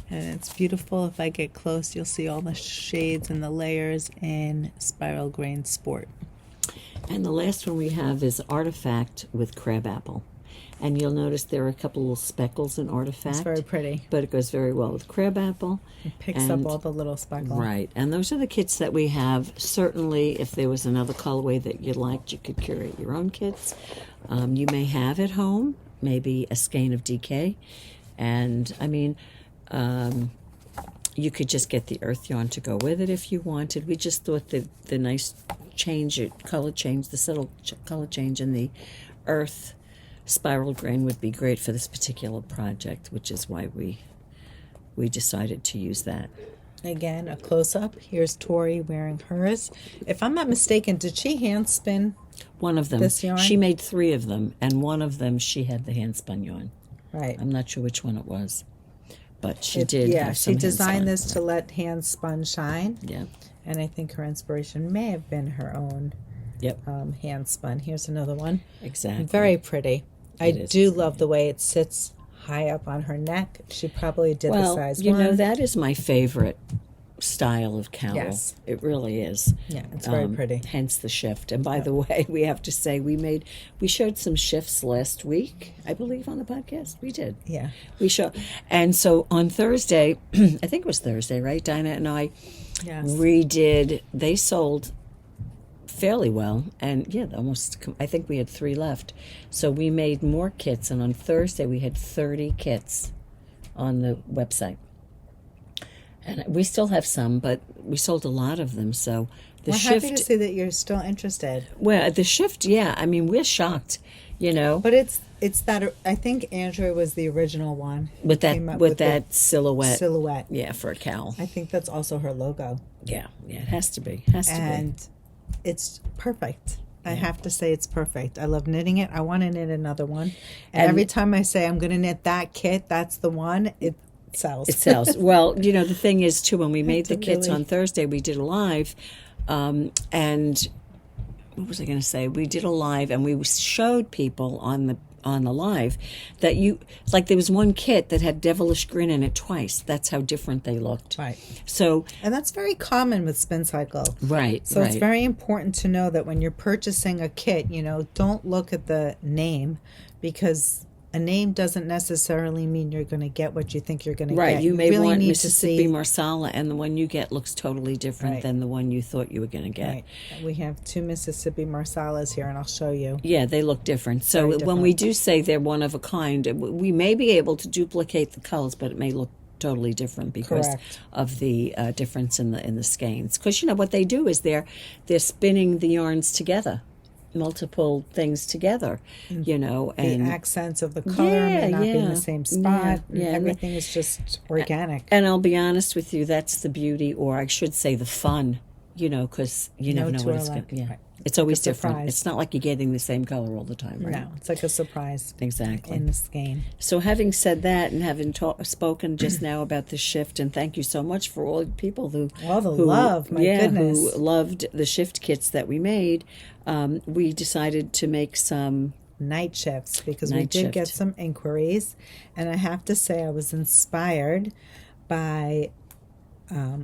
And it's beautiful. If I get close, you'll see all the shades and the layers in Spiral Grain Sport. And the last one we have is Artifact with crabapple. And you'll notice there are a couple little speckles in Artifact. It's very pretty. But it goes very well with crabapple. It picks up all the little speckles. Right. And those are the kits that we have. Certainly, if there was another colorway that you liked, you could curate your own kits. You may have at home, maybe a skein of DK. And, you could just get the earth yarn to go with it if you wanted. We just thought that the nice color change, the subtle color change in the earth spiral grain would be great for this particular project, which is why we decided to use that. Again, a close-up. Here's Tori wearing hers. If I'm not mistaken, did she hand spin One of them. this yarn? She made 3 of them, and one of them she had the hand spun yarn. Right. I'm not sure which one it was, but she did. Yeah, have she some hand designed spun. this to let hand spun shine. Yeah. And I think her inspiration may have been her own Yep. hand spun. Here's another one. Exactly. Very pretty. I It is do pretty. love the way it sits high up on her neck. She probably did the size you one. know, that is my favorite style of cowl. Yes. It really is. Yeah, it's very pretty. Hence the shift. And by the way, we have to say we showed some shifts last week, I believe, on the podcast. We did. Yeah. We showed. And so on Thursday, I think it was Thursday, right? Dinah and I Yes. redid. They sold fairly well, and I think we had 3 left. So we made more kits, and on Thursday we had 30 kits on the website. And we still have some, but we sold a lot of them. So the We're shift, happy to see that you're still interested. the shift, we're shocked, But it's that I think Andrea was the original one with came up that the silhouette. silhouette. Yeah, for a cowl. I think that's also her logo. Yeah, it has to be. And it's perfect. I have to say it's perfect. I love knitting it. I want to knit another one. And every time I say I'm going to knit that kit, that's the one, it sells. It sells. Well, the thing is, too, when we made the kits really- on Thursday, we did a live, and what was I going to say? We did a live, and we showed people on the live that there was one kit that had devilish grin in it twice. That's how different they looked. Right. So, And that's very common with Spin Cycle. right. So it's very important to know that when you're purchasing a kit, don't look at the name, because a name doesn't necessarily mean you're going to get what you think you're going to Right, get. you may really want need Mississippi to see. Marsala, and the one you get looks totally different Right. than the one you thought you were going to get. Right. We have 2 Mississippi Marsalas here, and I'll show you. Yeah, they look different. So Very when different. we do say they're one of a kind, we may be able to duplicate the colors, but it may look totally different because Correct. of the difference in the skeins. Because what they do is they're spinning the yarns together, multiple things together, and The accents of the color may not be in the same spot. Yeah. Everything is just organic. And I'll be honest with you, that's the beauty, or I should say the fun, because you never know to what our it's going luck. to. Yeah, Right. it's always a different. surprise. It's not like you're getting the same color all the time, right? No, it's like a surprise Exactly. in the skein. So having said that, and having spoken just now about the shift, and thank you so much for all the people All the love, my goodness. who loved the shift kits that we made, we decided to make some. Night shifts, because we Night did get shift. some inquiries, and I have to say I was inspired by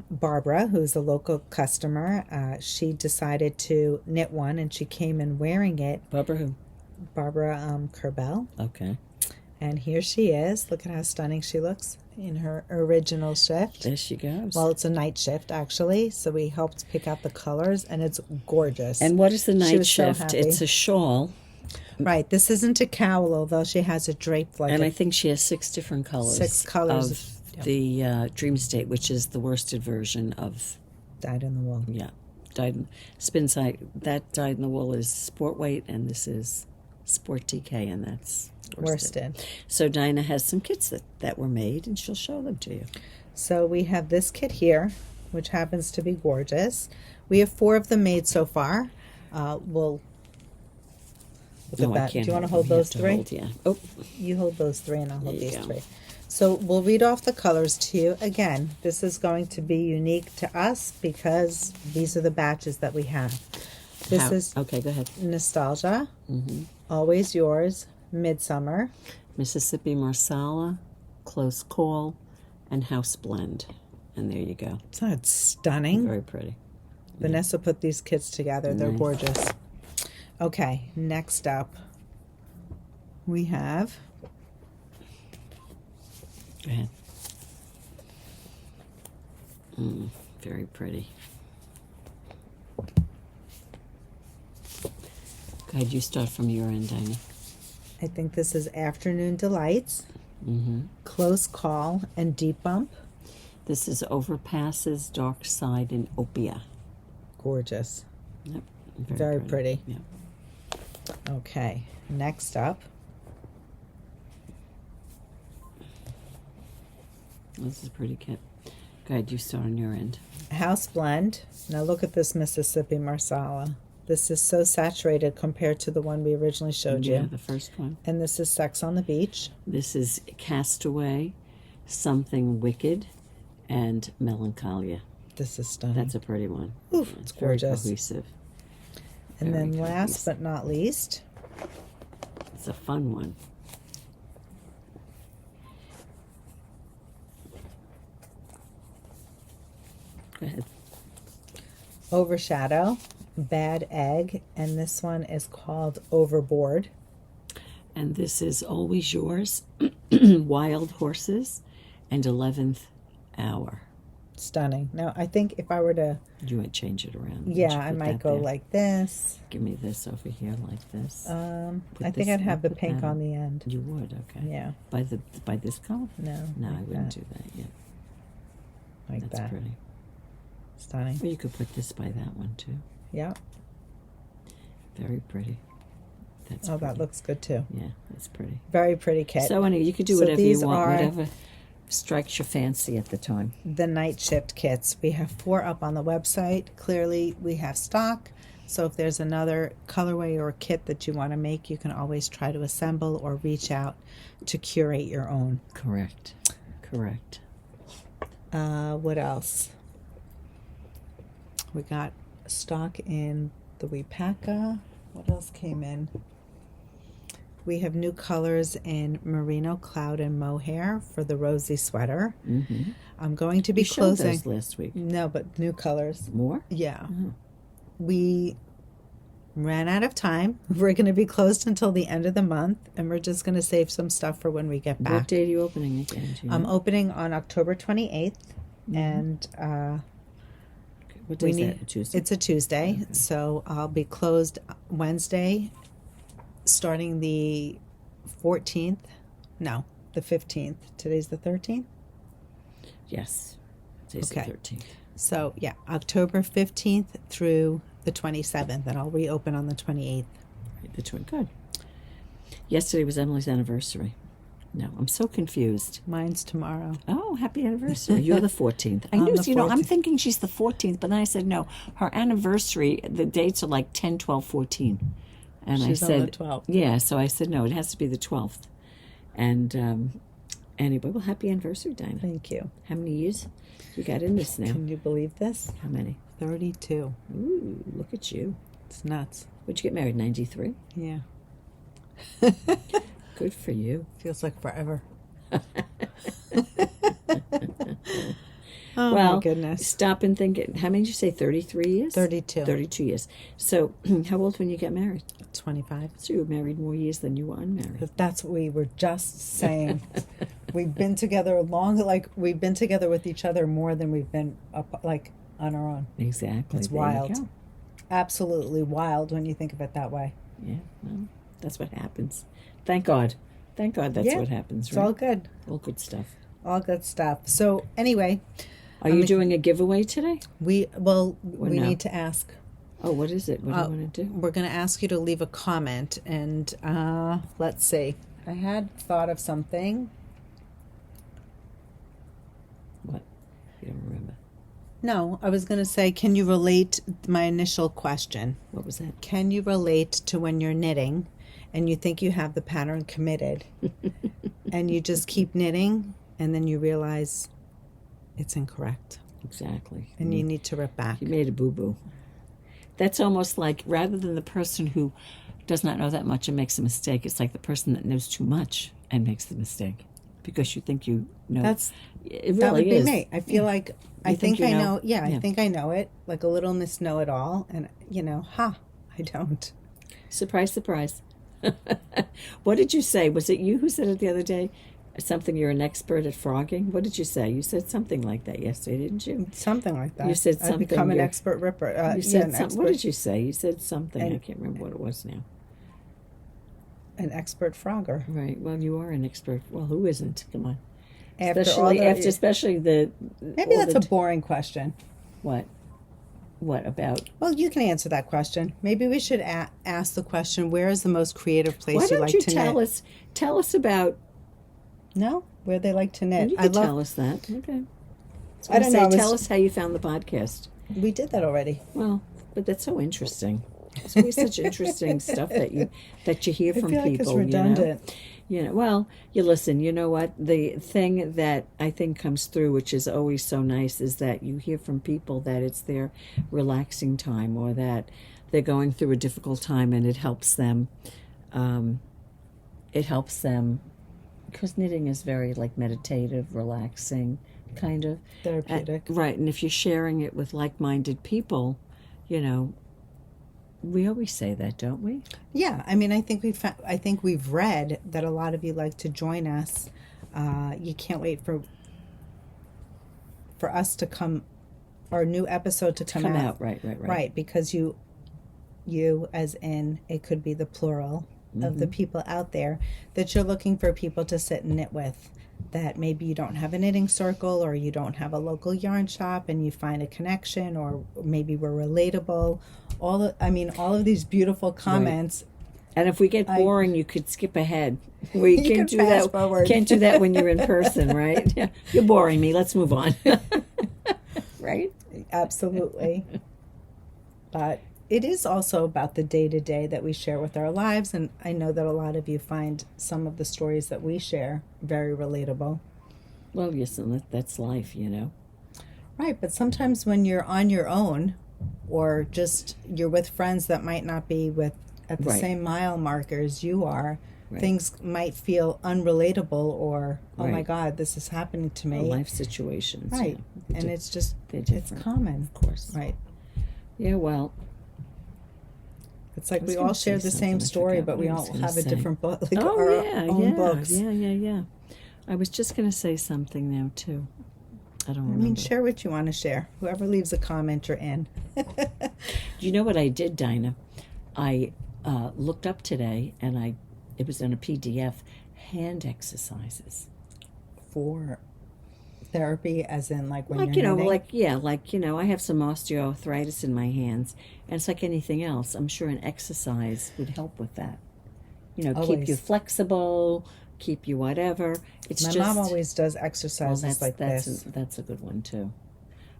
Barbara, who's a local customer. She decided to knit one, and she came in wearing it. Barbara who? Barbara Kerbel, Okay, and here she is. Look at how stunning she looks in her original shift. there she goes. Well, it's a night shift, actually, so we helped pick out the colors, and it's gorgeous. And what is the She night was so shift? happy. It's a shawl, Right, this isn't a cowl, although she has it draped like and I a think she has 6 different colors. 6 colors of yep, the Dream State, which is the worsted version of dyed in the wool. spin side. That dyed in the wool is sport weight, and this is sport TK, and that's Worsted. So Dinah has some kits that were made, and she'll show them to you. So we have this kit here, which happens to be gorgeous. We have 4 of them made so far. We'll look No, at I that. can't. Do you want to hold hold them. You those have to 3? hold, yeah. Oh, You hold those 3, and I'll hold There you these go. 3. So we'll read off the colors to you. Again, this is going to be unique to us because these are the batches that we have. This is okay. Go ahead. Nostalgia, Always Yours, Midsummer, Mississippi Marsala, Close Call, and House Blend, and there you go. Isn't that stunning? Very pretty. Vanessa put these kits together. They're Nice. gorgeous. Okay, next up we have Go ahead. Very pretty. Go ahead. You start from your end, Dinah. I think this is Afternoon Delights, Close Call, and Deep Bump. This is Overpasses, Dark Side, and Opia. Gorgeous. Yep. Very pretty. Yep. Okay, next up. This is a pretty kit. Go ahead. You start on your end. House Blend. Now look at this Mississippi Marsala. This is so saturated compared to the one we originally showed Yeah, you. the first one. And this is Sex on the Beach. This is Castaway, Something Wicked, and Melancholia. This is stunning. That's a pretty one. Oof, it's very gorgeous. cohesive. And very then last cohesive. but not least, It's a fun one. Go ahead. Overshadow, Bad Egg, and this one is called Overboard. And this is Always Yours, Wild Horses, and 11th Hour. Stunning. Now, I think if I were to, You might change it around. yeah, Would you I put might that go there? like this. Give me this over here like this. Put I think this- I'd have the put pink that on the end. You would, okay. Yeah, By this color? no, No, I like wouldn't that. do that yet. Like That's that. pretty. Stunning. Or you could put this by that one too. Yeah. Very pretty. That's Oh, pretty. that looks good too. Yeah, that's pretty. Very pretty kit. So anyway, you could do So whatever you these want, are- whatever strikes your fancy at the time. The night shift kits. We have 4 up on the website. Clearly, we have stock. So if there's another colorway or kit that you want to make, you can always try to assemble or reach out to curate your own. Correct. Correct. What else? We got stock in the Wipaka. What else came in? We have new colors in Merino Cloud and Mohair for the Rosy sweater. Mm-hmm. I'm going to be You showed closing. those last week. No, but new colors. More? Yeah. Oh. We ran out of time. We're going to be closed until the end of the month, and we're just going to save some stuff for when we get back. What date are you opening again? Do you I'm know? opening on October 28th, and What day is that? Tuesday? it's a Tuesday, Okay. so I'll be closed Wednesday, starting the 14th. No, the 15th. Today's the 13th. Yes. Today's Okay. the 13th. So, yeah, October 15th through the 27th, and I'll reopen on the 28th. Right, the good. Yesterday was Emily's anniversary. No, I'm so confused. Mine's tomorrow. Oh, happy anniversary. You're the 14th. I I'm knew, the I'm 14th. thinking she's the 14th, but then I said, no, her anniversary, the dates are like 10, 12, 14. And She's I said, on the 12th. Yeah, so I said, no, it has to be the 12th. And anyway, well, happy anniversary, Dina. Thank you. How many years you got in this now? Can you believe this? How many? 32. Ooh, look at you. It's nuts. Would you get married, 93? Yeah. Good for you. Feels like forever. Oh, Well, my goodness. Stop and think. How many did you say? 33 years? 32. 32 years. So, how old when you got married? 25. So you were married more years than you were unmarried. That's what we were just saying. We've been together we've been together with each other more than we've been on our own. Exactly. It's There you wild. go. Absolutely wild when you think of it that way. Yeah, well, that's what happens. Thank God. Thank God that's Yeah, what happens, It's right? all good. All good stuff. All good stuff. So anyway, Are you doing a giveaway today? we no? need to ask. Oh, what is it? What do you want to do? We're going to ask you to leave a comment, and let's see. I had thought of something. What? You don't remember. No, I was going to say, can you relate my initial question? What was that? Can you relate to when you're knitting and you think you have the pattern committed and you just keep knitting and then you realize it's incorrect Exactly. and you need to rip back? You made a boo-boo. That's almost like, rather than the person who does not know that much and makes a mistake, it's like the person that knows too much and makes the mistake because you think you know. It really That would be is. me. I feel like I think think you I know? know. Yeah, I Yeah. think I know it. Like a little Miss Know It All, and I don't. Surprise, surprise. What did you say? Was it you who said it the other day? Something, you're an expert at frogging? What did you say? You said something like that yesterday, didn't you? Something like that. You said I've something, become an you're- expert ripper. You Yeah, said an something. expert, What did you say? You said something. I And- can't remember what it was now. an expert frogger. Right. Well, you are an expert. Well, who isn't? Come on. After Especially the. maybe all that's the a boring question. What? What about? Well, you can answer that question. Maybe we should ask the question: where is the most creative place Why you don't like you to tell knit? us? Tell us about. No, where they like to knit. You I can love. tell us that. Okay. I don't know. Tell us how you found the podcast. We did that already. Well, but that's so interesting. It's always such interesting stuff that you hear from I feel like it's people. redundant. Well, you listen. You know what? The thing that I think comes through, which is always so nice, is that you hear from people that it's their relaxing time, or that they're going through a difficult time, and it helps them. It helps them because knitting is very meditative, relaxing, kind of Therapeutic. right? And if you're sharing it with like-minded people, we always say that, don't we? Yeah, I mean, I think we've read that a lot of you like to join us. You can't wait for us to come, our new episode to come out. Right. Because you, as in, it could be the plural of the people out there that you're looking for people to sit and knit with. That maybe you don't have a knitting circle, or you don't have a local yarn shop, and you find a connection, or maybe we're relatable. All of these beautiful comments. And if we get boring, you could skip ahead. We You can't could do fast that. forward. Can't do that when you're in person, right? Yeah. You're boring me. Let's move on. Right? Absolutely. But it is also about the day-to-day that we share with our lives, and I know that a lot of you find some of the stories that we share very relatable. Well, yes, and that's life, you know. Right, but sometimes when you're on your own, or just you're with friends that might not be at the Right. same mile marker as you are, Right. things might feel unrelatable, or oh my Right. God, this is happening to me. Life situations. Right, Yeah. and it's just They're it's different. common, Of course. right? Yeah, well, It's like I was we gonna all say share the same something. I story, forgot but what we I all was gonna have a say. different book, like oh, our yeah, own yeah, books. yeah. I was just going to say something now, too. I don't remember. I mean, share what you want to share. Whoever leaves a comment, you're in. You know what I did, Dinah? I looked up today, and it was in a PDF, hand exercises. For therapy, as in like when Like, you're knitting? I have some osteoarthritis in my hands, and it's like anything else. I'm sure an exercise would help with that. You know, keep Always. you flexible, keep you whatever. It's My just, mom always does well, exercises like this. That's a good one too.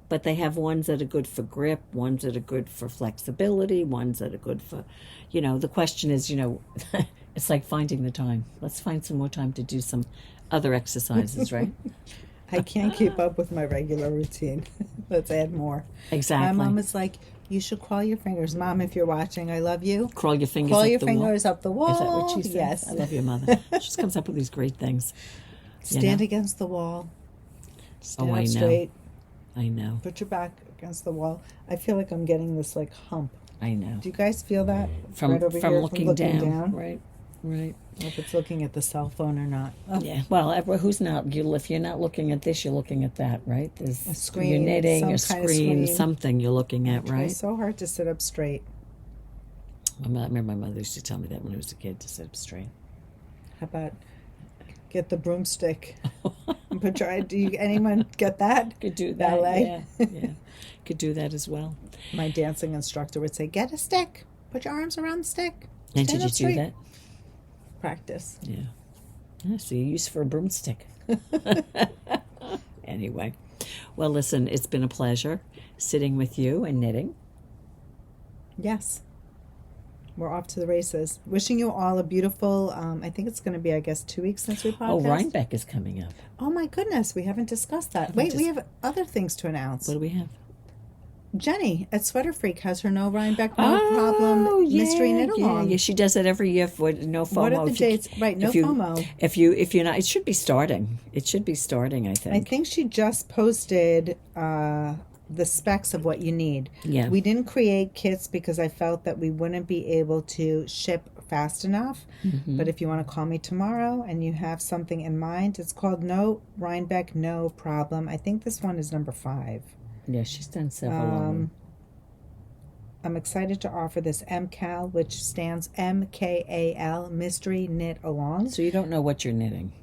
But they have ones that are good for grip, ones that are good for flexibility, ones that are good for, the question is, it's like finding the time. Let's find some more time to do some other exercises, right? I can't keep up with my regular routine. Let's add more. Exactly. My mom is like, you should crawl your fingers. Mom, if you're watching, I love you. Crawl your fingers Crawl up your the fingers up the wall. wall. Is that what she says? Yes. I love your mother. She just comes up with these great things. Stand against the wall. Stand I up know. straight. I know. Put your back against the wall. I feel like I'm getting this like hump. I know. Do you guys feel that? From right over here, looking down. Right. I don't know if it's looking at the cell phone or not. Oh, Yeah. Well, who's not? If you're not looking at this, you're looking at that, right? There's a screen. You're knitting, a some kind of screen, something you're looking at, right? It's so hard to sit up straight. I remember my mother used to tell me that when I was a kid, to sit up straight. How about get the broomstick and put your? Anyone get that? Could do that. Ballet. Yeah. Could do that as well. My dancing instructor would say, "Get a stick. Put your arms around the stick." And Stand did up you straight." do that? Practice. Yeah. So you use for a broomstick. Anyway, well, listen, it's been a pleasure sitting with you and knitting. Yes. We're off to the races. Wishing you all a beautiful, I think it's going to be, 2 weeks since we podcast. Oh, Rhinebeck is coming up. Oh my goodness, we haven't discussed that. Wait, we have other things to announce. What do we have? Jenny at SweaterFreak has her No Rhinebeck, No Problem mystery knit along. Yeah, she does it every year for no FOMO. What are the dates? Right, no FOMO. If you're not, it should be starting. I think. I think she just posted the specs of what you need. Yeah. We didn't create kits because I felt that we wouldn't be able to ship fast enough. Mm-hmm. But if you want to call me tomorrow and you have something in mind, it's called No Rhinebeck, No Problem. I think this one is number 5. Yeah, she's done several of them. I'm excited to offer this MusiKAL, which stands MKAL, Mystery Knit Along. So you don't know what you're knitting.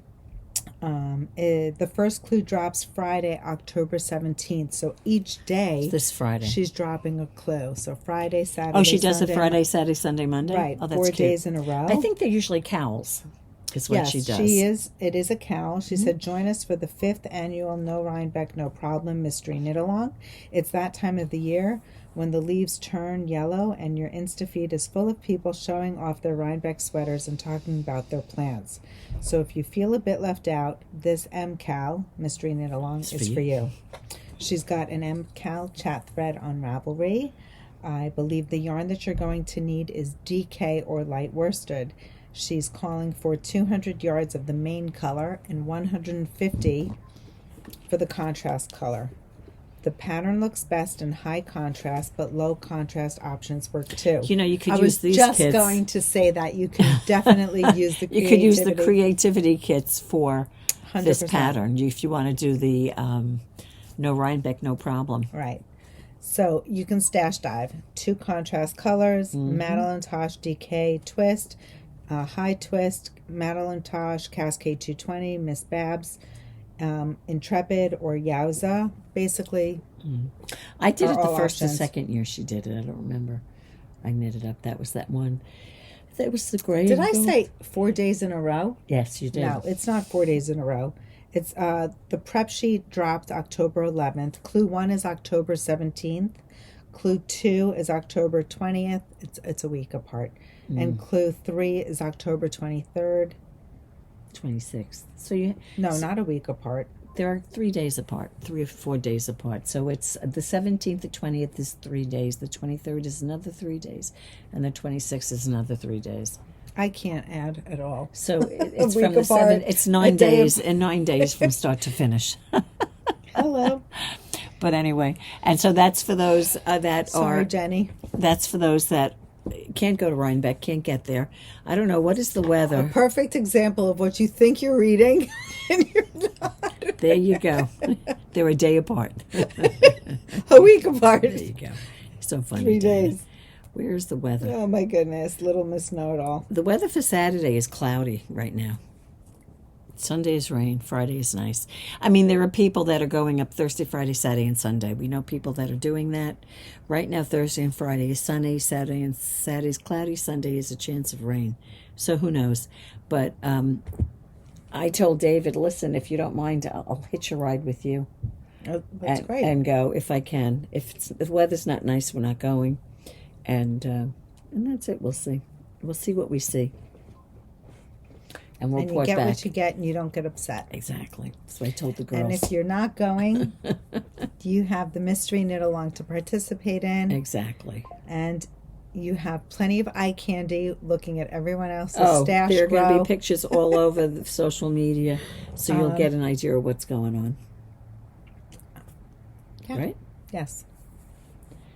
The first clue drops Friday, October 17th. So each day, This Friday. she's dropping a clue. So Friday, Saturday, Oh, she does Sunday, it Friday, Saturday, Sunday, Monday? Right, Oh, that's 4 cute. days in a row. I think they're usually cowls, is what Yes, she does. she is. It is a cowl. She said, join us for the 5th annual No Rhinebeck, No Problem Mystery Knit Along. It's that time of the year when the leaves turn yellow and your Insta feed is full of people showing off their Rhinebeck sweaters and talking about their plants. So if you feel a bit left out, this MusiKAL, Mystery Knit Along, is for you. She's got an MusiKAL chat thread on Ravelry. I believe the yarn that you're going to need is DK or light worsted. She's calling for 200 yards of the main color and 150 for the contrast color. The pattern looks best in high contrast, but low contrast options work too. You could I use these was just kits. going to say that you can definitely use the creativity. You could use the creativity kits for 100%. this pattern if you want to do the No Rhinebeck, No Problem. Right. So you can stash dive. 2 contrast colors, Madeline Tosh DK Twist, High Twist, Madeline Tosh, Cascade 220, Miss Babs, Intrepid, or Yowza. Basically, I did it the all first or options. second year she did it. I don't remember. I knitted up. That was that one. That was the gray. did and I gold. say 4 days in a row? Yes, you did. No, it's not 4 days in a row. It's the prep sheet dropped October 11th. Clue 1 is October 17th. Clue 2 is October 20th. It's a week apart. And clue 3 is October 23rd. 26th. So you No, not a week apart. There are 3 days apart, 3 or 4 days apart. So it's the 17th, the 20th is 3 days, the 23rd is another 3 days, and the 26th is another 3 days. I can't add at all. So it's week from the apart, 7. It's 9 a day days, and 9 days from start to finish. Hello. But anyway, and so that's for those that Sorry, are. Jenny. That's for those that can't go to Rhinebeck, can't get there. I don't know, what is the weather? Perfect example of what you think you're reading, and you're not. There you go. They're a day apart. A week apart. There you go. So funny. 3 Dina. days. Where's the weather? Oh my goodness, little Miss Know-It-All. The weather for Saturday is cloudy right now. Sunday is rain. Friday is nice. I mean, there are people that are going up Thursday, Friday, Saturday, and Sunday. We know people that are doing that. Right now, Thursday and Friday is sunny. Saturday and Saturday is cloudy. Sunday is a chance of rain. So who knows? But I told David, listen, if you don't mind, I'll hitch a ride with you. Oh, that's great. And go if I can. If the weather's not nice, we're not going. And that's it. We'll see. We'll see what we see. And we'll report you get back. what you get, and you don't get upset. Exactly. That's what I told the girls. And if you're not going, you have the mystery knit along to participate in. Exactly. And you have plenty of eye candy looking at everyone else's stash there are going to row. be pictures all over the social media, so you'll get an idea of what's going on. Yeah. Right? Yes.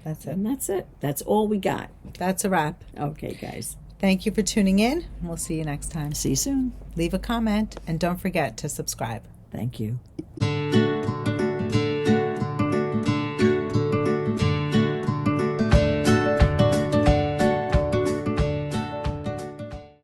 That's it. And that's it. That's all we got. That's a wrap. Okay, guys. Thank you for tuning in. We'll see you next time. See you soon. Leave a comment, and don't forget to subscribe. Thank you.